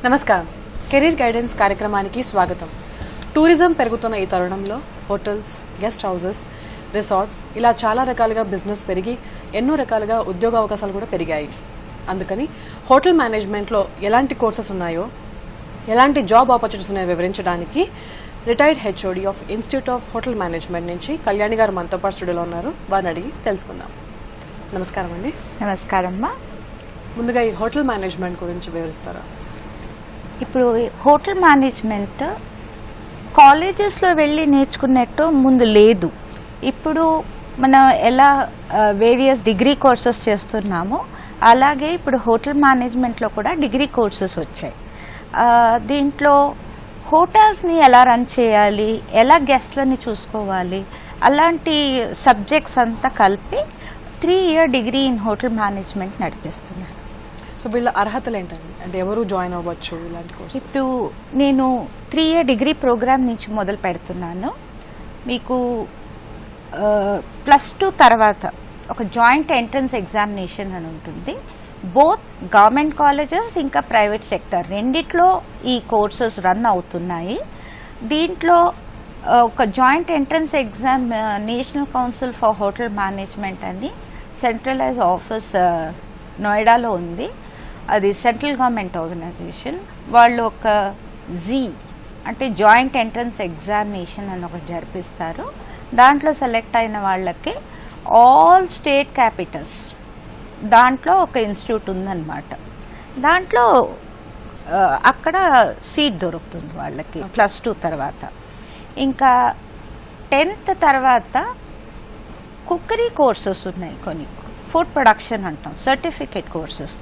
నమస్కారం. Career guidance కార్యక్రమానికి స్వాగతం. టూరిజం పెరుగుతున్న ఈ తరుణంలో హోటల్స్, గెస్ట్ హౌసెస్, రిసార్ట్స్ ఇలా చాలా రకాలుగా బిజినెస్ పెరిగి ఎన్నో రకాలుగా ఉద్యోగ అవకాశాలు కూడా పెరిగాయి. అందుకని హోటల్ మేనేజ్మెంట్లో ఎలాంటి కోర్సెస్ ఉన్నాయో, ఎలాంటి జాబ్ ఆపర్చునిటీస్ ఉన్నాయో వివరించడానికి retired HOD of institute of hotel management నుంచి కళ్యాణి గారు మనతో పాటు స్టూడియోలో ఉన్నారు. వారిని అడిగి తెలుసుకుందాం. నమస్కారం అండి. నమస్కారం అమ్మా. ముందుగా ఈ హోటల్ మేనేజ్మెంట్ గురించి వివరిస్తారా? ఇప్పుడు హోటల్ మేనేజ్మెంట్ కాలేజెస్లో వెళ్ళి నేర్చుకున్నట్టు ముందు లేదు. ఇప్పుడు మనం ఎలా వేరియస్ డిగ్రీ కోర్సెస్ చేస్తున్నామో అలాగే ఇప్పుడు హోటల్ మేనేజ్మెంట్లో కూడా డిగ్రీ కోర్సెస్ వచ్చాయి. దీంట్లో హోటల్స్ని ఎలా రన్ చేయాలి, ఎలా గెస్ట్లని చూసుకోవాలి, అలాంటి సబ్జెక్ట్స్ అంతా కలిపి 3 year degree in hotel management నడిపిస్తున్నాను. సో వీళ్ళ అర్హతలు ఏంటండి? అంటే ఎవరు జాయిన్ అవ్వచ్చు ఇలాంటి కోర్సెస్? ఇప్పుడు నేను 3 year డిగ్రీ ప్రోగ్రామ్ నుంచి మొదలు పెడుతున్నాను. మీకు +2 తర్వాత ఒక జాయింట్ ఎంట్రన్స్ ఎగ్జామినేషన్ అని ఉంటుంది. బోత్ గవర్నమెంట్ కాలేజెస్ ఇంకా ప్రైవేట్ సెక్టర్ రెండిట్లో ఈ కోర్సెస్ రన్ అవుతున్నాయి. దీంట్లో ఒక joint entrance exam national council for hotel management అని సెంట్రలైజ్ ఆఫీస్ నోయిడాలో ఉంది. అది సెంట్రల్ గవర్నమెంట్ ఆర్గనైజేషన్. వాళ్ళు ఒక అంటే జాయింట్ ఎంట్రన్స్ ఎగ్జామినేషన్ అని ఒకటి జరిపిస్తారు. దాంట్లో సెలెక్ట్ అయిన వాళ్ళకి ఆల్ స్టేట్ క్యాపిటల్స్ దాంట్లో ఒక ఇన్స్టిట్యూట్ ఉందన్నమాట. దాంట్లో అక్కడ సీట్ దొరుకుతుంది వాళ్ళకి +2 తర్వాత. ఇంకా 10th తర్వాత కుక్కరీ కోర్సెస్ ఉన్నాయి, కొన్ని ఫుడ్ ప్రొడక్షన్ అంటాం, certificate courses.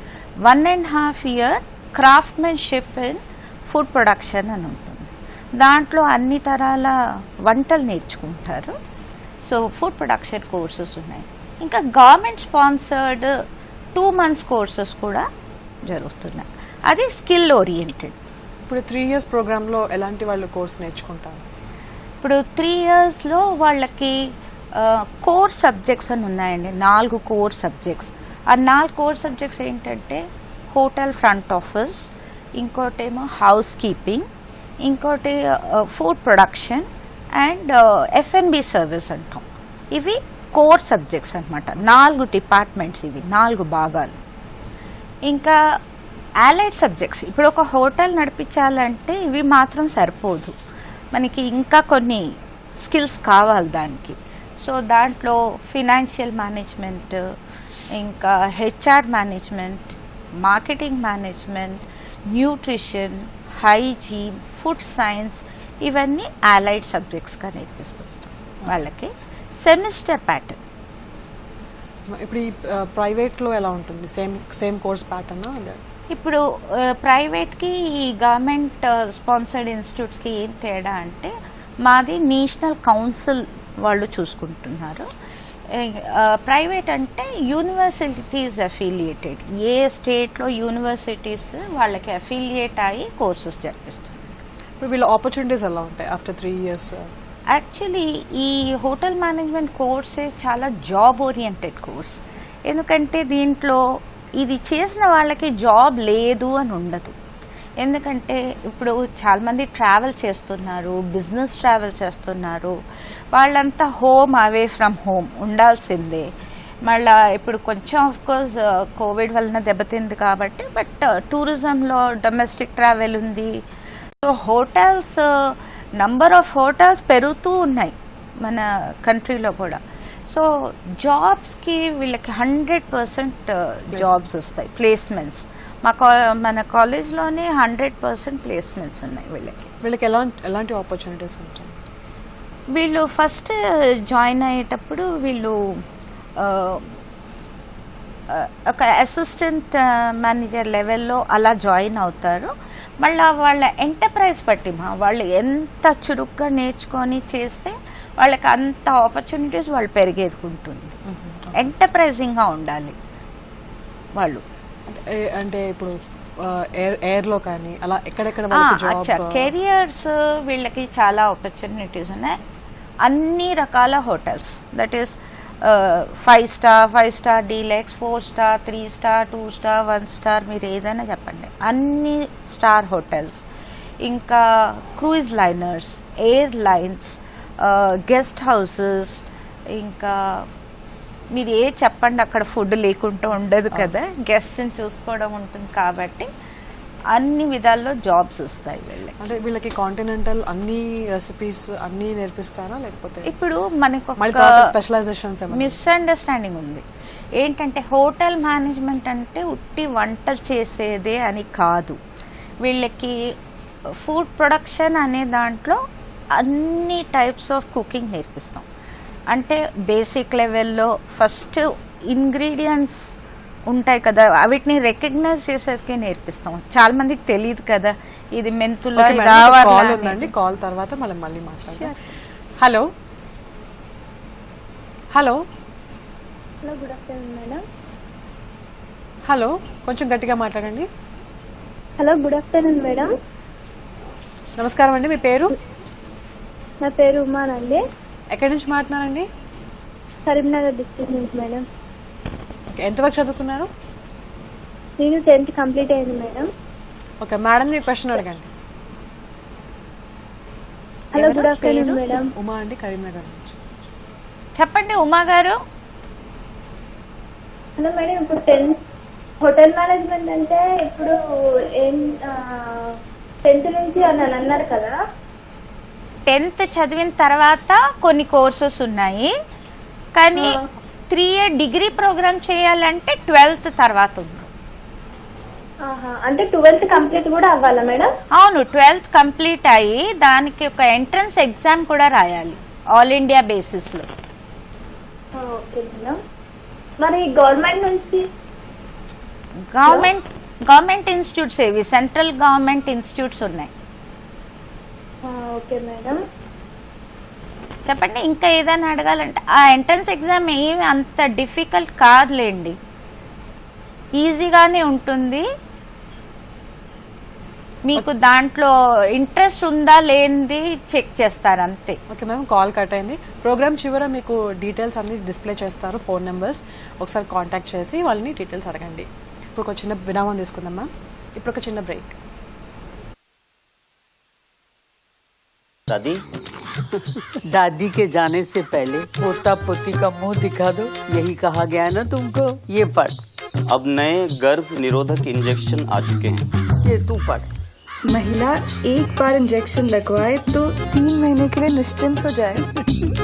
1.5 year craftsmanship in food production అని ఉంటుంది. దాంట్లో అన్ని తరాల వంటలు నేర్చుకుంటారు. సో ఫుడ్ ప్రొడక్షన్ కోర్సెస్ ఉన్నాయి. ఇంకా గవర్నమెంట్ స్పాన్సర్డ్ 2 months కోర్సెస్ కూడా జరుగుతున్నాయి. అది స్కిల్ ఓరియంటెడ్. ఇప్పుడు 3 years ప్రోగ్రాంలో ఎలాంటి వాళ్ళు కోర్స్ నేర్చుకుంటారు? ఇప్పుడు 3 yearsలో వాళ్ళకి కోర్ సబ్జెక్ట్స్ అని ఉన్నాయండి. 4 కోర్ సబ్జెక్ట్స్. ఆ 4 కోర్ సబ్జెక్ట్స్ ఏంటంటే హోటల్ ఫ్రంట్ ఆఫీస్, ఇంకోటేమో హౌస్ కీపింగ్, ఇంకోటి food production and F&B service అంటాం. ఇవి కోర్ సబ్జెక్ట్స్ అనమాట. 4 డిపార్ట్మెంట్స్, ఇవి 4 భాగాలు. ఇంకా అలైడ్ సబ్జెక్ట్స్. ఇప్పుడు ఒక హోటల్ నడిపించాలంటే ఇవి మాత్రం సరిపోదు, మనకి ఇంకా కొన్ని స్కిల్స్ కావాలి దానికి. సో దాంట్లో ఫినాన్షియల్ మేనేజ్మెంట్, ఇంకా HR management, marketing management, nutrition, hygiene, food science, ఇవన్నీ అలైడ్ సబ్జెక్ట్స్గా నేర్పిస్తుంటాం వాళ్ళకి. Semester pattern. ఇప్పుడు ఈ ప్రైవేట్లో ఎలా ఉంటుంది? Same course pattern? ఇప్పుడు ప్రైవేట్కి ఈ గవర్నమెంట్ స్పాన్సర్డ్ ఇన్స్టిట్యూట్స్కి ఏం తేడా అంటే, మాది నేషనల్ కౌన్సిల్ వాళ్ళు చూసుకుంటున్నారు. ప్రైవేట్ అంటే యూనివర్సిటీస్ అఫిలియేటెడ్, ఏ స్టేట్లో యూనివర్సిటీస్ వాళ్ళకి అఫిలియేట్ అయ్యి కోర్సెస్ జరిపిస్తున్నారు. ఇప్పుడు వీళ్ళ ఆపర్చునిటీస్ ఎలా ఉంటాయి ఆఫ్టర్ 3 years? యాక్చువల్లీ ఈ హోటల్ మేనేజ్మెంట్ కోర్సే చాలా జాబ్ ఓరియంటెడ్ కోర్స్. ఎందుకంటే దీంట్లో ఇది చేసిన వాళ్ళకి జాబ్ లేదు అని ఉండదు. ఎందుకంటే ఇప్పుడు చాలామంది ట్రావెల్ చేస్తున్నారు, బిజినెస్ ట్రావెల్ చేస్తున్నారు. వాళ్ళంతా హోమ్ అవే ఫ్రమ్ హోమ్ ఉండాల్సిందే. మళ్ళీ ఇప్పుడు కొంచెం ఆఫ్కోర్స్ కోవిడ్ వలన దెబ్బతింది కాబట్టి, బట్ టూరిజంలో డొమెస్టిక్ ట్రావెల్ ఉంది. So hotels, number of hotels పెరుగుతూ ఉన్నాయి మన కంట్రీలో కూడా. సో జాబ్స్కి వీళ్ళకి 100% జాబ్స్ వస్తాయి, ప్లేస్మెంట్స్. మన కాలేజ్లోనే 100% ప్లేస్మెంట్స్ ఉన్నాయి వీళ్ళకి ఎలాంటి ఆపర్చునిటీస్ ఉంటాయి? వీళ్ళు ఫస్ట్ జాయిన్ అయ్యేటప్పుడు వీళ్ళు ఒక అసిస్టెంట్ మేనేజర్ లెవెల్లో అలా జాయిన్ అవుతారు. మళ్ళీ వాళ్ళ ఎంటర్ప్రైజ్ బట్టి వాళ్ళు ఎంత చురుగ్గా నేర్చుకొని చేస్తే వాళ్ళకి అంత ఆపర్చునిటీస్ వాళ్ళు పెరిగేదుకుంటుంది. ఎంటర్ప్రైజింగ్గా ఉండాలి వాళ్ళు. అంటే ఇప్పుడు ఎయిర్లో కానీ అలా ఎక్కడెక్కడ కెరియర్స్ వీళ్ళకి చాలా ఆపర్చునిటీస్ ఉన్నాయి. అన్ని రకాల hotels, that is 5 star, 5 star deluxe, 4 star, 3 star, 2 star, 1 star, మీరు ఏదైనా చెప్పండి, అన్ని స్టార్ హోటల్స్, ఇంకా cruise liners, air lines, guest houses, ఇంకా మీరు ఏ చెప్పండి అక్కడ ఫుడ్ లేకుండా ఉండదు కదా, గెస్ట్ని చూసుకోవడం ఉంటుంది కాబట్టి అన్ని విధాల్లో జాబ్స్ వస్తాయి వీళ్ళకి. అంటే వీళ్ళకి కాంటినెంటల్ అన్ని రెసిపీస్ అన్ని నేర్పిస్తారా, లేకపోతే ఇప్పుడు మనకు స్పెషలైజేషన్స్ మిస్అండర్స్టాండింగ్ ఉంది ఏంటంటే, హోటల్ మేనేజ్మెంట్ అంటే ఉట్టి వంటలు చేసేదే అని కాదు. వీళ్ళకి ఫుడ్ ప్రొడక్షన్ అనే దాంట్లో అన్ని టైప్స్ ఆఫ్ కుకింగ్ నేర్పిస్తాం. అంటే బేసిక్ లెవెల్లో ఫస్ట్ ఇంగ్రీడియంట్స్ ఉంటాయి కదా, వీటిని రికగ్నైజ్ చేసేది నేర్పిస్తాం. చాలా మందికి తెలియదు కదా, ఇది మెంతులు ఉందండి. కాల్ తర్వాత మళ్ళీ మాట్లాడదాం. Hello hello hello, good afternoon madam. Hello, కొంచెం గట్టిగా మాట్లాడండి. Hello, good afternoon madam. నమస్కారం అండి, మీ పేరు? నా పేరు ఉమానండి. ఎక్కడి నుంచి మాట్లాడుతున్నారండి? కరీంనగర్ డిస్ట్రిక్ట్ నుంచి మేడం. ఎంతవరకు చదువుకున్నారు? నేను 10th కంప్లీట్ అయింది మేడం. ఓకే మేడం, మీ క్వశ్చన్ అడగండి. Hello, good afternoon madam. Uma అండి, కరీంనగర్ నుంచి. చెప్పండి ఉమా గారు. హలో మేడం, ఇప్పుడు 10th హోటల్ మేనేజ్మెంట్ అంటే ఇప్పుడు ఏం 10th నుంచి అని అన్నారు కదా. 10th చదివిన తర్వాత కొన్ని కోర్సెస్ ఉన్నాయి, కానీ 3 year డిగ్రీ ప్రోగ్రామ్ చేయాలంటే 12th తర్వాత ఉంది. అంటే 12th కంప్లీట్ కూడా అవ్వాలా మేడం? అవును, 12th కంప్లీట్ అయ్యి దానికి ఒక ఎంట్రన్స్ ఎగ్జామ్ కూడా రాయాలి ఆల్ ఇండియా బేసిస్ లో. Okay madam. మరి గవర్నమెంట్ నుంచి గవర్నమెంట్ ఇన్స్టిట్యూట్స్ ఏవి, సెంట్రల్ గవర్నమెంట్ ఇన్స్టిట్యూట్స్ ఉన్నాయి. Okay madam. చెప్పండి, ఇంకా ఏదైనా అడగాలంటే. ఆ ఎంట్రన్స్ ఎగ్జామ్ ఏమి అంత డిఫికల్ట్ కాదులేండి, ఈజీగానే ఉంటుంది. మీకు దాంట్లో ఇంట్రెస్ట్ ఉందా లేనిది చెక్ చేస్తారు అంతే. ఓకే మ్యామ్, కాల్ కట్ అయింది. ప్రోగ్రామ్ చివర మీకు డీటెయిల్స్ అన్ని డిస్ప్లే చేస్తారు, ఫోన్ నెంబర్స్, ఒకసారి కాంటాక్ట్ చేసి వాళ్ళని డీటెయిల్స్ అడగండి. ఇప్పుడు ఒక చిన్న విరామం తీసుకుందాం మ్యామ్. ఇప్పుడు ఒక చిన్న బ్రేక్. दादी दादी के जाने से पहले पोता पोती का मुंह दिखा दो, यही कहा गया ना तुमको। ये पढ़। अब नए गर्भ निरोधक इंजेक्शन आ चुके हैं, ये तू पढ़। महिला एक बार इंजेक्शन लगवाए तो 3 महीने के लिए निश्चिंत हो जाए।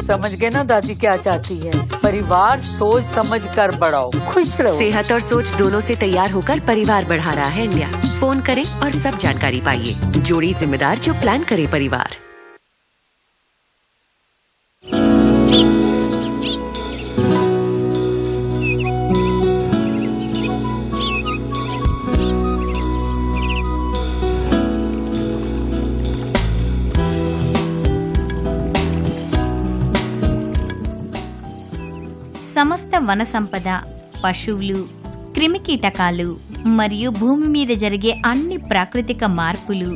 समझ गए ना दादी क्या चाहती है? परिवार सोच समझ कर बढ़ाओ, खुश रहो। सेहत और सोच दोनों से तैयार होकर परिवार बढ़ा रहा है इंडिया। फोन करें और सब जानकारी पाइए। जोड़ी जिम्मेदार जो प्लान करे परिवार। సమస్త వన సంపద, పశువులు, క్రిమికీటకాలు మరియు భూమి మీద జరిగే అన్ని ప్రాకృతిక మార్పులు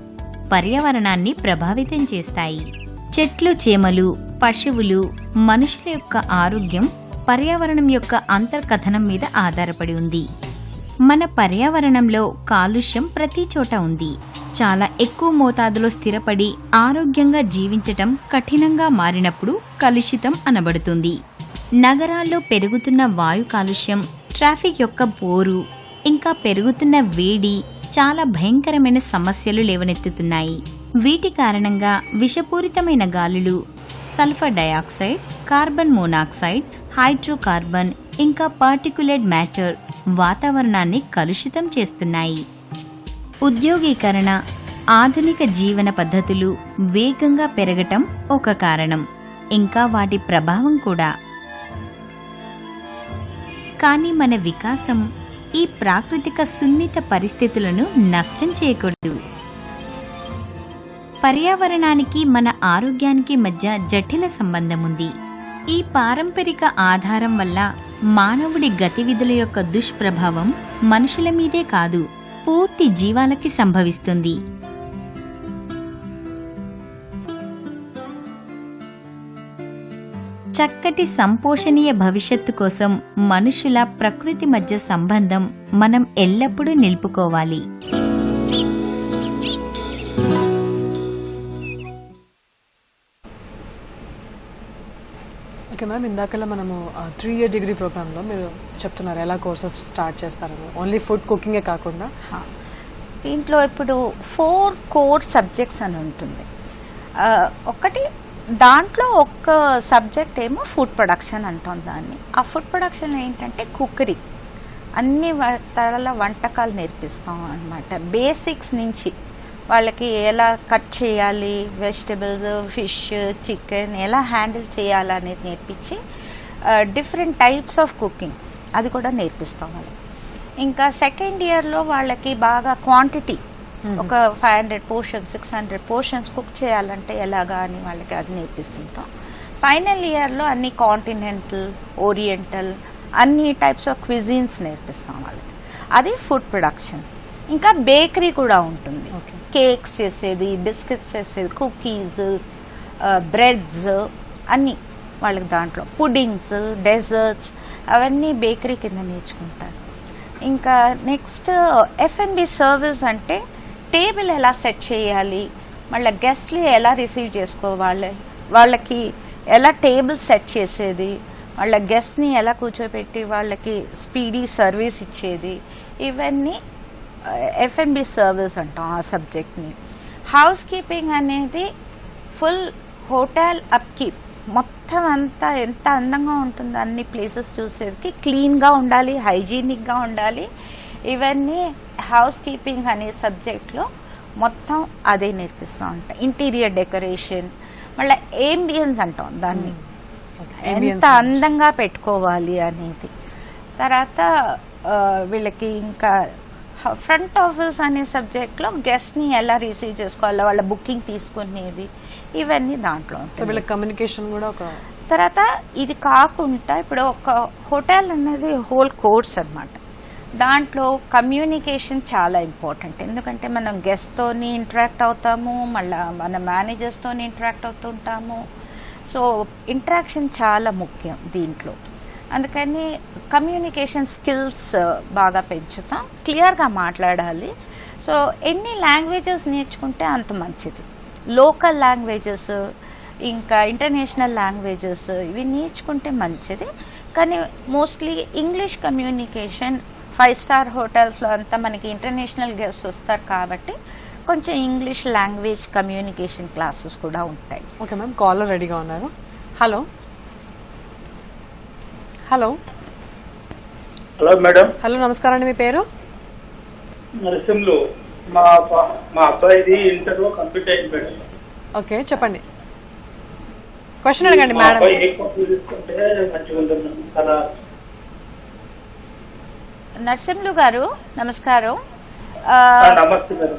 పర్యావరణాన్ని ప్రభావితం చేస్తాయి. చెట్లు, చేమలు, పశువులు, మనుషుల యొక్క ఆరోగ్యం పర్యావరణం యొక్క అంతర్కథనం మీద ఆధారపడి ఉంది. మన పర్యావరణంలో కాలుష్యం ప్రతి చోట ఉంది. చాలా ఎక్కువ మోతాదులో స్థిరపడి ఆరోగ్యంగా జీవించటం కఠినంగా మారినప్పుడు కలుషితం అనబడుతుంది. నగరాల్లో పెరుగుతున్న వాయు కాలుష్యం, ట్రాఫిక్ యొక్క పోరు, ఇంకా పెరుగుతున్న వేడి చాలా భయంకరమైన సమస్యలు లేవనెత్తుతున్నాయి. వీటి కారణంగా విషపూరితమైన గాలులు, sulphur dioxide, carbon monoxide, hydrocarbon ఇంకా పార్టిక్యులేట్ మ్యాటర్ వాతావరణాన్ని కలుషితం చేస్తున్నాయి. ఉద్యోగీకరణ, ఆధునిక జీవన పద్ధతులు వేగంగా పెరగటం ఒక కారణం, ఇంకా వాటి ప్రభావం కూడా. కానీ మన వికాసం ఈ ప్రాకృతిక సున్నిత పరిస్థితులను నష్టం చేయకూడదు. పర్యావరణానికి మన ఆరోగ్యానికి మధ్య జటిల సంబంధం ఉంది. ఈ పారంపరిక ఆధారం వల్ల మానవుడి గతివిధుల యొక్క దుష్ప్రభావం మనుషుల మీదే కాదు, పూర్తి జీవాలకి సంభవిస్తుంది. చక్కటి సంపోషణీయ భవిష్యత్తు కోసం మనుషుల ప్రకృతి మధ్య సంబంధం మనం ఎల్లప్పుడూ నిలుపుకోవాలి. ఓకే మ్యామ్, ఇందాకలా మనము 3-year డిగ్రీ ప్రోగ్రాంలో మీరు చెప్తున్నారు ఎలా కోర్సెస్ స్టార్ట్ చేస్తారని. ఓన్లీ ఫుడ్ కుకింగే కాకుండా దీంట్లో ఇప్పుడు 4 కోర్ సబ్జెక్ట్స్ అని ఉంటుంది. ఒకటి దాంట్లో ఒక సబ్జెక్ట్ ఏమో ఫుడ్ ప్రొడక్షన్ అంటాం దాన్ని. ఆ ఫుడ్ ప్రొడక్షన్ ఏంటంటే కుక్కరీ, అన్ని తరాల వంటకాలు నేర్పిస్తాం అన్నమాట. బేసిక్స్ నుంచి వాళ్ళకి ఎలా కట్ చేయాలి, వెజిటబుల్స్, ఫిష్, చికెన్ ఎలా హ్యాండిల్ చేయాలనేది నేర్పించి డిఫరెంట్ టైప్స్ ఆఫ్ కుకింగ్ అది కూడా నేర్పిస్తాం వాళ్ళకి. ఇంకా సెకండ్ ఇయర్లో వాళ్ళకి బాగా క్వాంటిటీ ఒక 500 పోర్షన్స్ 600 పోర్షన్స్ కుక్ చేయాలంటే ఎలాగా అని వాళ్ళకి అది నేర్పిస్తుంటాం. ఫైనల్ ఇయర్లో అన్ని కాంటినెంటల్, ఓరియంటల్ అన్ని టైప్స్ ఆఫ్ క్విజిన్స్ నేర్పిస్తాం వాళ్ళకి. అది ఫుడ్ ప్రొడక్షన్. ఇంకా బేకరీ కూడా ఉంటుంది. కేక్స్ చేసేది, బిస్కెట్స్ చేసేది, కుకీస్, బ్రెడ్స్ అన్నీ వాళ్ళకి దాంట్లో, పుడింగ్స్, డెజర్ట్స్ అవన్నీ బేకరీ కింద నేర్చుకుంటారు. ఇంకా నెక్స్ట్ F&B సర్వీస్ అంటే టేబుల్ ఎలా సెట్ చేయాలి, మళ్ళీ గెస్ట్లు ఎలా రిసీవ్ చేసుకోవాలి, వాళ్ళకి ఎలా టేబుల్ సెట్ చేసేది, వాళ్ళ గెస్ట్ని ఎలా కూర్చోబెట్టి వాళ్ళకి స్పీడీ సర్వీస్ ఇచ్చేది, ఇవన్నీ F&B సర్వీస్ అంటాం ఆ సబ్జెక్ట్ని. హౌస్ కీపింగ్ అనేది ఫుల్ హోటల్ అప్కీప్, మొత్తం అంతా ఎంత అందంగా ఉంటుందో అన్ని ప్లేసెస్ చూసేది, క్లీన్గా ఉండాలి, హైజీనిక్గా ఉండాలి. ఇవన్నీ హౌస్ కీపింగ్ అనే సబ్జెక్ట్లో మొత్తం అదే నేర్పిస్తూ ఉంటాం. ఇంటీరియర్ డెకరేషన్, మళ్ళీ ఏంబియన్స్ అంటాం దాన్ని, ఎంత అందంగా పెట్టుకోవాలి అనేది. తర్వాత వీళ్ళకి ఇంకా ఫ్రంట్ ఆఫీస్ అనే సబ్జెక్ట్లో గెస్ట్ని ఎలా రిసీవ్ చేసుకోవాలి, వాళ్ళ బుకింగ్ తీసుకునేది, ఇవన్నీ దాంట్లో. సో వీళ్ళకి కమ్యూనికేషన్ కూడా ఒక. తర్వాత ఇది కాకుండా ఇప్పుడు ఒక హోటల్ అనేది హోల్ కోర్స్ అన్నమాట. దాంట్లో కమ్యూనికేషన్ చాలా ఇంపార్టెంట్. ఎందుకంటే మనం గెస్ట్తోని ఇంటరాక్ట్ అవుతాము, మళ్ళీ మన మేనేజర్స్తోని ఇంటరాక్ట్ అవుతుంటాము. సో ఇంటరాక్షన్ చాలా ముఖ్యం దీంట్లో. అందుకని కమ్యూనికేషన్ స్కిల్స్ బాగా పెంచుతాం, క్లియర్గా మాట్లాడాలి. సో ఎన్ని లాంగ్వేజెస్ నేర్చుకుంటే అంత మంచిది. లోకల్ లాంగ్వేజెస్ ఇంకా ఇంటర్నేషనల్ లాంగ్వేజెస్ ఇవి నేర్చుకుంటే మంచిది. కానీ మోస్ట్లీ ఇంగ్లీష్ కమ్యూనికేషన్ 5-star హోటల్స్లో అంతా మనకి ఇంటర్నేషనల్ గెస్ట్ వస్తారు కాబట్టి కొంచెం ఇంగ్లీష్ లాంగ్వేజ్ కమ్యూనికేషన్ క్లాసెస్ కూడా ఉంటాయి. ఓకే మ్యామ్, కాలర్ రెడీగా ఉన్నారు. Hello hello hello madam. Hello, నమస్కారం అండి. మీ పేరు? నరసింహులు. మా అబ్బాయిది ఇంటర్లో కంప్లీట్ అయింది మేడం. ఓకే, చెప్పండి, క్వశ్చన్ అడగండి మేడం. ఏ కోర్సు తీసుకుంటే మంచిగా ఉంటుంది కదా? నరసింహులు గారు నమస్కారం. నమస్తే మేడం.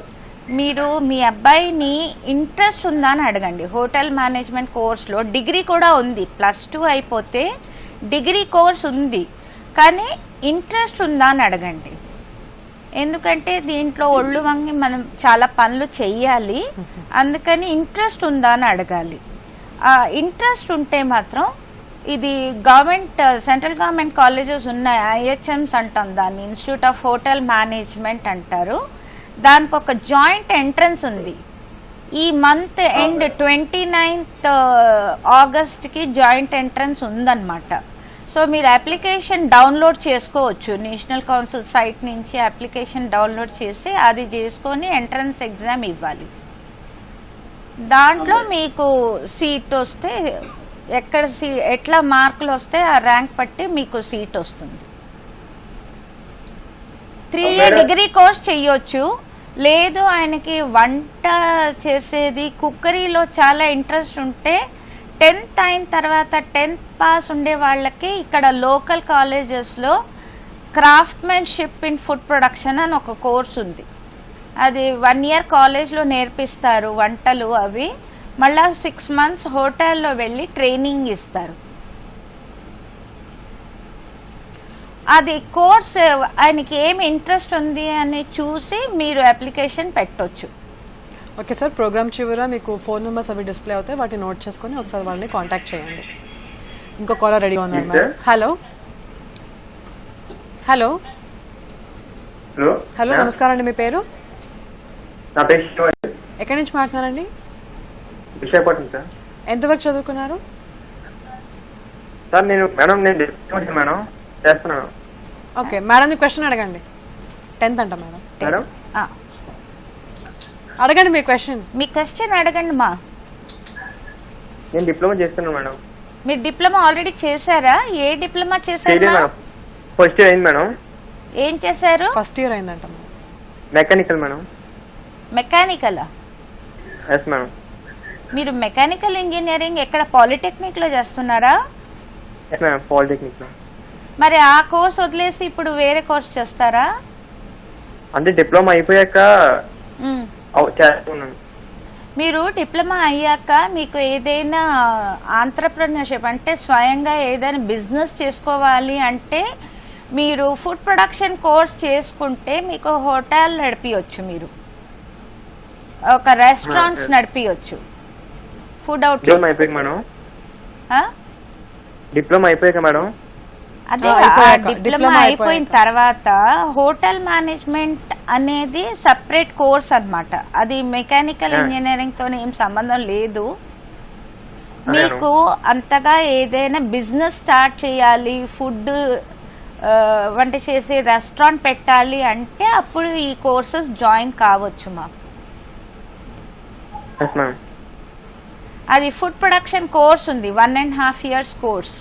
మీరు మీ అబ్బాయిని ఇంట్రెస్ట్ ఉందా అని అడగండి. హోటల్ మేనేజ్మెంట్ కోర్స్లో డిగ్రీ కూడా ఉంది, +2 అయిపోతే డిగ్రీ కోర్స్ ఉంది, కానీ ఇంట్రెస్ట్ ఉందా అని అడగండి. ఎందుకంటే దీంట్లో ఒళ్ళు వంగి మనం చాలా పనులు చెయ్యాలి, అందుకని ఇంట్రెస్ట్ ఉందా అని అడగాలి. ఇంట్రెస్ట్ ఉంటే మాత్రం ఇది గవర్నమెంట్ సెంట్రల్ గవర్నమెంట్ కాలేజెస్ ఉన్నాయి, IHMs అంటాం దాన్ని, ఇన్స్టిట్యూట్ ఆఫ్ హోటల్ మేనేజ్మెంట్ అంటారు. దానికి ఒక జాయింట్ ఎంట్రన్స్ ఉంది. ఈ మంత్ ఎండ్ 29th ఆగస్ట్కి జాయింట్ ఎంట్రన్స్ ఉందన్నమాట. సో మీరు అప్లికేషన్ డౌన్లోడ్ చేసుకోవచ్చు, నేషనల్ కౌన్సిల్ సైట్ నుంచి అప్లికేషన్ డౌన్లోడ్ చేసి అది చేసుకొని ఎంట్రన్స్ ఎగ్జామ్ ఇవ్వాలి. దాంట్లో మీకు సీట్ వస్తే ఎక్కడ ఎట్లా మార్కులు వస్తే ఆ ర్యాంక్ బట్టి మీకు సీట్ వస్తుంది. 3 year డిగ్రీ కోర్స్ చెయ్యొచ్చు. లేదు ఆయనకి వంట చేసేది కుక్కరీలో చాలా ఇంట్రెస్ట్ ఉంటే 10th అయిన తర్వాత 10th పాస్ ఉండే వాళ్ళకి ఇక్కడ లోకల్ కాలేజెస్లో క్రాఫ్ట్మెన్షిప్ ఇన్ ఫుడ్ ప్రొడక్షన్ అని ఒక కోర్స్ ఉంది. అది 1 year కాలేజ్లో నేర్పిస్తారు వంటలు అవి, మళ్ళా 6 months హోటల్లో వెళ్ళి ట్రైనింగ్ ఇస్తారు. అది కోర్స్ ఆయనకి ఏమి ఇంట్రెస్ట్ ఉంది అని చూసి మీరు అప్లికేషన్ పెట్టొచ్చు. ఓకే సార్, ప్రోగ్రామ్ చివర మీకు ఫోన్ నెంబర్స్ అవి డిస్ప్లే అవుతాయి, వాటిని నోట్ చేసుకొని ఒకసారి వాళ్ళని కాంటాక్ట్ చేయండి. ఇంకో కాలర్ రెడీగా ఉన్నారు Yes, madam. sir. Hello hello hello hello నమస్కారం అండి, మీ పేరు? నా పేరు శివాజీ. ఎక్కడి నుంచి మాట్లాడారండి? విశాఖపట్నం సార్. ఎంతవరకు చదువుకున్నారు? సార్ నేను డిప్లొమా మేడం చేస్తున్నాను. ఓకే మేడం, క్వశ్చన్ అడగండి. 10th అంట మేడం. మేడం ఆ, అడగండి మీ క్వశ్చన్. మీ క్వశ్చన్ అడగండి మా. నేను డిప్లొమా చేస్తున్నాను మేడం. మీరు డిప్లొమా ఆల్రెడీ చేశారా? ఏ డిప్లొమా చేశారు చేయలేదు మా? మేడం. ఫస్ట్ ఇయర్ అయింది మేడం. ఏం చేశారు? ఫస్ట్ ఇయర్ అయిందంట madam. Mechanical madam. Mechanical. Yes madam. మీరు మెకానికల్ ఇంజనీరింగ్ ఎక్కడ పాలిటెక్నిక్ లో చేస్తున్నారా? ఎస్ మేడం, పాలిటెక్నిక్ లో. మరి ఆ కోర్స్ వదిలేసి ఇప్పుడు వేరే కోర్స్ చేస్తారా? అంటే డిప్లొమా అయిపోయాక మ్. చేస్తున్నాను. మీరు డిప్లొమా అయ్యాక మీకు ఏదైనా ఆంట్రప్రెన్యూర్షిప్ అంటే స్వయంగా ఏదైనా బిజినెస్ చేసుకోవాలి అంటే మీరు ఫుడ్ ప్రొడక్షన్ కోర్స్ చేసుకుంటే మీకు హోటల్ నడిపించవచ్చు, మీరు ఒక రెస్టారెంట్స్ నడిపించవచ్చు, ఫుడ్ అవుట్. డిప్లొమా అయిపోయాక మేడం. డిప్లొమా అయిపోయాక మేడం. అదే అయిపోయాక, డిప్లొమా డిప్లొమా అయిపోయిన తర్వాత హోటల్ మేనేజ్మెంట్ అనేది సపరేట్ కోర్స్ అన్నమాట. అది మెకానికల్ ఇంజనీరింగ్ తో ఏం సంబంధం లేదు. మీకు అంతగా ఏదైనా బిజినెస్ స్టార్ట్ చేయాలి, ఫుడ్ వంట చేసి రెస్టారెంట్ పెట్టాలి అంటే అప్పుడు ఈ కోర్సెస్ జాయిన్ కావచ్చు మా. Yes madam. అది ఫుడ్ ప్రొడక్షన్ కోర్స్ ఉంది, 1.5 years కోర్స్.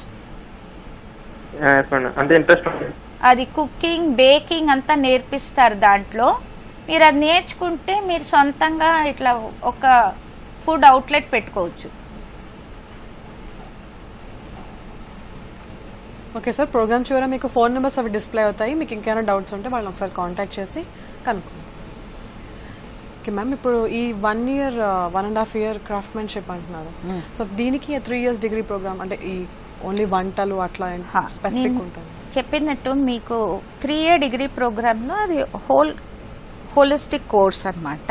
Yes madam. అంటే ఇంట్రెస్ట్ ఉంది. అది కుకింగ్, బేకింగ్ అంతా నేర్పిస్తారు దాంట్లో. మీరు అది నేర్చుకుంటే మీరు సొంతంగా ఇట్లా ఒక ఫుడ్ అవుట్లెట్ పెట్టుకోవచ్చు. ఓకే సార్, ప్రోగ్రామ్ చివర మీకు ఫోన్ నెంబర్స్ అవి డిస్ప్లే అవుతాయి. మీకు ఇంకేమైనా డౌట్స్ ఉంటే వాళ్ళని ఒకసారి కాంటాక్ట్ చేసి కనుక్కోండి. ఓకే మ్యామ్, ఇప్పుడు ఈ 1 year 1.5 year క్రాఫ్ట్మెన్షిప్ అంటున్నారు. సో దీనికి 3 years డిగ్రీ ప్రోగ్రామ్ అంటే ఈ ఓన్లీ వంటలు అట్లా స్పెసిఫిక్ ఉంటుంది? చెప్పినట్టు మీకు 3 year డిగ్రీ ప్రోగ్రాంలో అది హోలిస్టిక్ కోర్స్ అన్నమాట.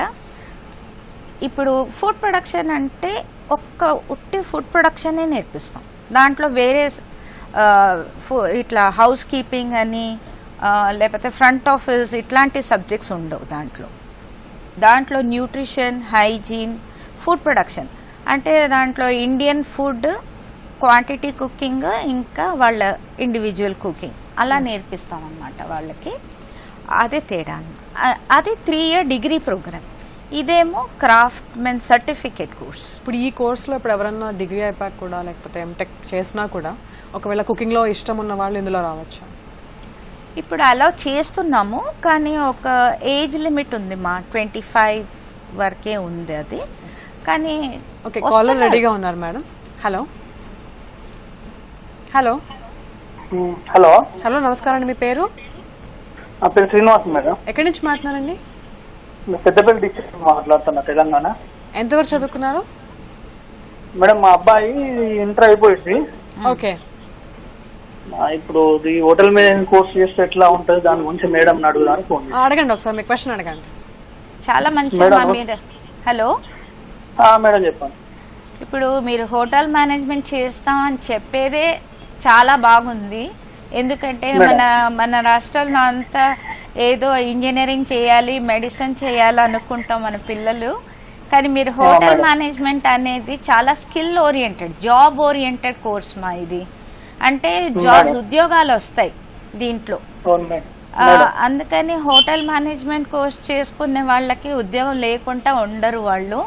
ఇప్పుడు ఫుడ్ ప్రొడక్షన్ అంటే ఉట్టి ఫుడ్ ప్రొడక్షనే నేర్పిస్తాం. దాంట్లో వేరే ఇట్లా హౌస్ కీపింగ్ అని లేకపోతే ఫ్రంట్ ఆఫీస్ ఇట్లాంటి సబ్జెక్ట్స్ ఉండవు దాంట్లో న్యూట్రిషన్, హైజీన్, ఫుడ్ ప్రొడక్షన్ అంటే దాంట్లో ఇండియన్ ఫుడ్, క్వాంటిటీ కుకింగ్, ఇంకా వాళ్ళ ఇండివిజువల్ కుకింగ్ అలా నేర్పిస్తాం అన్నమాట వాళ్ళకి. అదే తేడా. అది 3 year డిగ్రీ ప్రోగ్రామ్. ఇదేమో క్రాఫ్ట్మెన్ సర్టిఫికేట్ కోర్స్. ఇప్పుడు ఈ కోర్సులో ఇప్పుడు ఎవరన్నా డిగ్రీ అయిపోయాక కూడా లేకపోతే ఎంటెక్ చేసినా కూడా ఒకవేళ కుకింగ్లో ఇష్టం ఉన్న వాళ్ళు ఇందులో రావచ్చు? ఇప్పుడు అలౌ చేస్తున్నాము, కానీ ఒక ఏజ్ లిమిట్ ఉంది మా, 25 వరకే ఉంది అది. కానీ ఓకే, కాలర్ రెడీగా ఉన్నారు madam. Hello hello hello hello నమస్కారం అండి, మీ పేరు? నా పేరు శ్రీనివాస్ మేడం. ఎక్కడి నుంచి మాట్లాడారండి? పెద్దపల్లి డిస్ట్రిక్ట్ మాట్లాడుతున్నా, తెలంగాణ. ఎంతవరకు చదువుకున్నారు? మేడం మా అబ్బాయి ఇంటర్ అయిపోయింది. ఓకే, ఇప్పుడు ఈ హోటల్ మేనేజ్మెంట్ కోర్స్ చేస్తే ఎట్లా ఉంటుంది దాని గురించి మేడం అడుగుదాని ఫోన్. అడగండి ఒకసారి, మీ క్వశ్చన్ అడగండి. చాలా మంచి మీరు. హలో మేడం చెప్పండి. ఇప్పుడు మీరు హోటల్ మేనేజ్మెంట్ చేస్తాం అని చెప్పేదే చాలా బాగుంది. ఎందుకంటే మన రాష్ట్రంలో అంతా ఏదో ఇంజనీరింగ్ చేయాలి, మెడిసిన్ చేయాలి అనుకుంటాం మన పిల్లలు. కానీ మీరు హోటల్ మేనేజ్మెంట్ అనేది చాలా skill oriented, job oriented course మా ఇది. అంటే జాబ్స్, ఉద్యోగాలు వస్తాయి దీంట్లో. అందుకని హోటల్ మేనేజ్మెంట్ కోర్స్ చేసుకునే వాళ్ళకి ఉద్యోగం లేకుండా ఉండరు వాళ్ళు.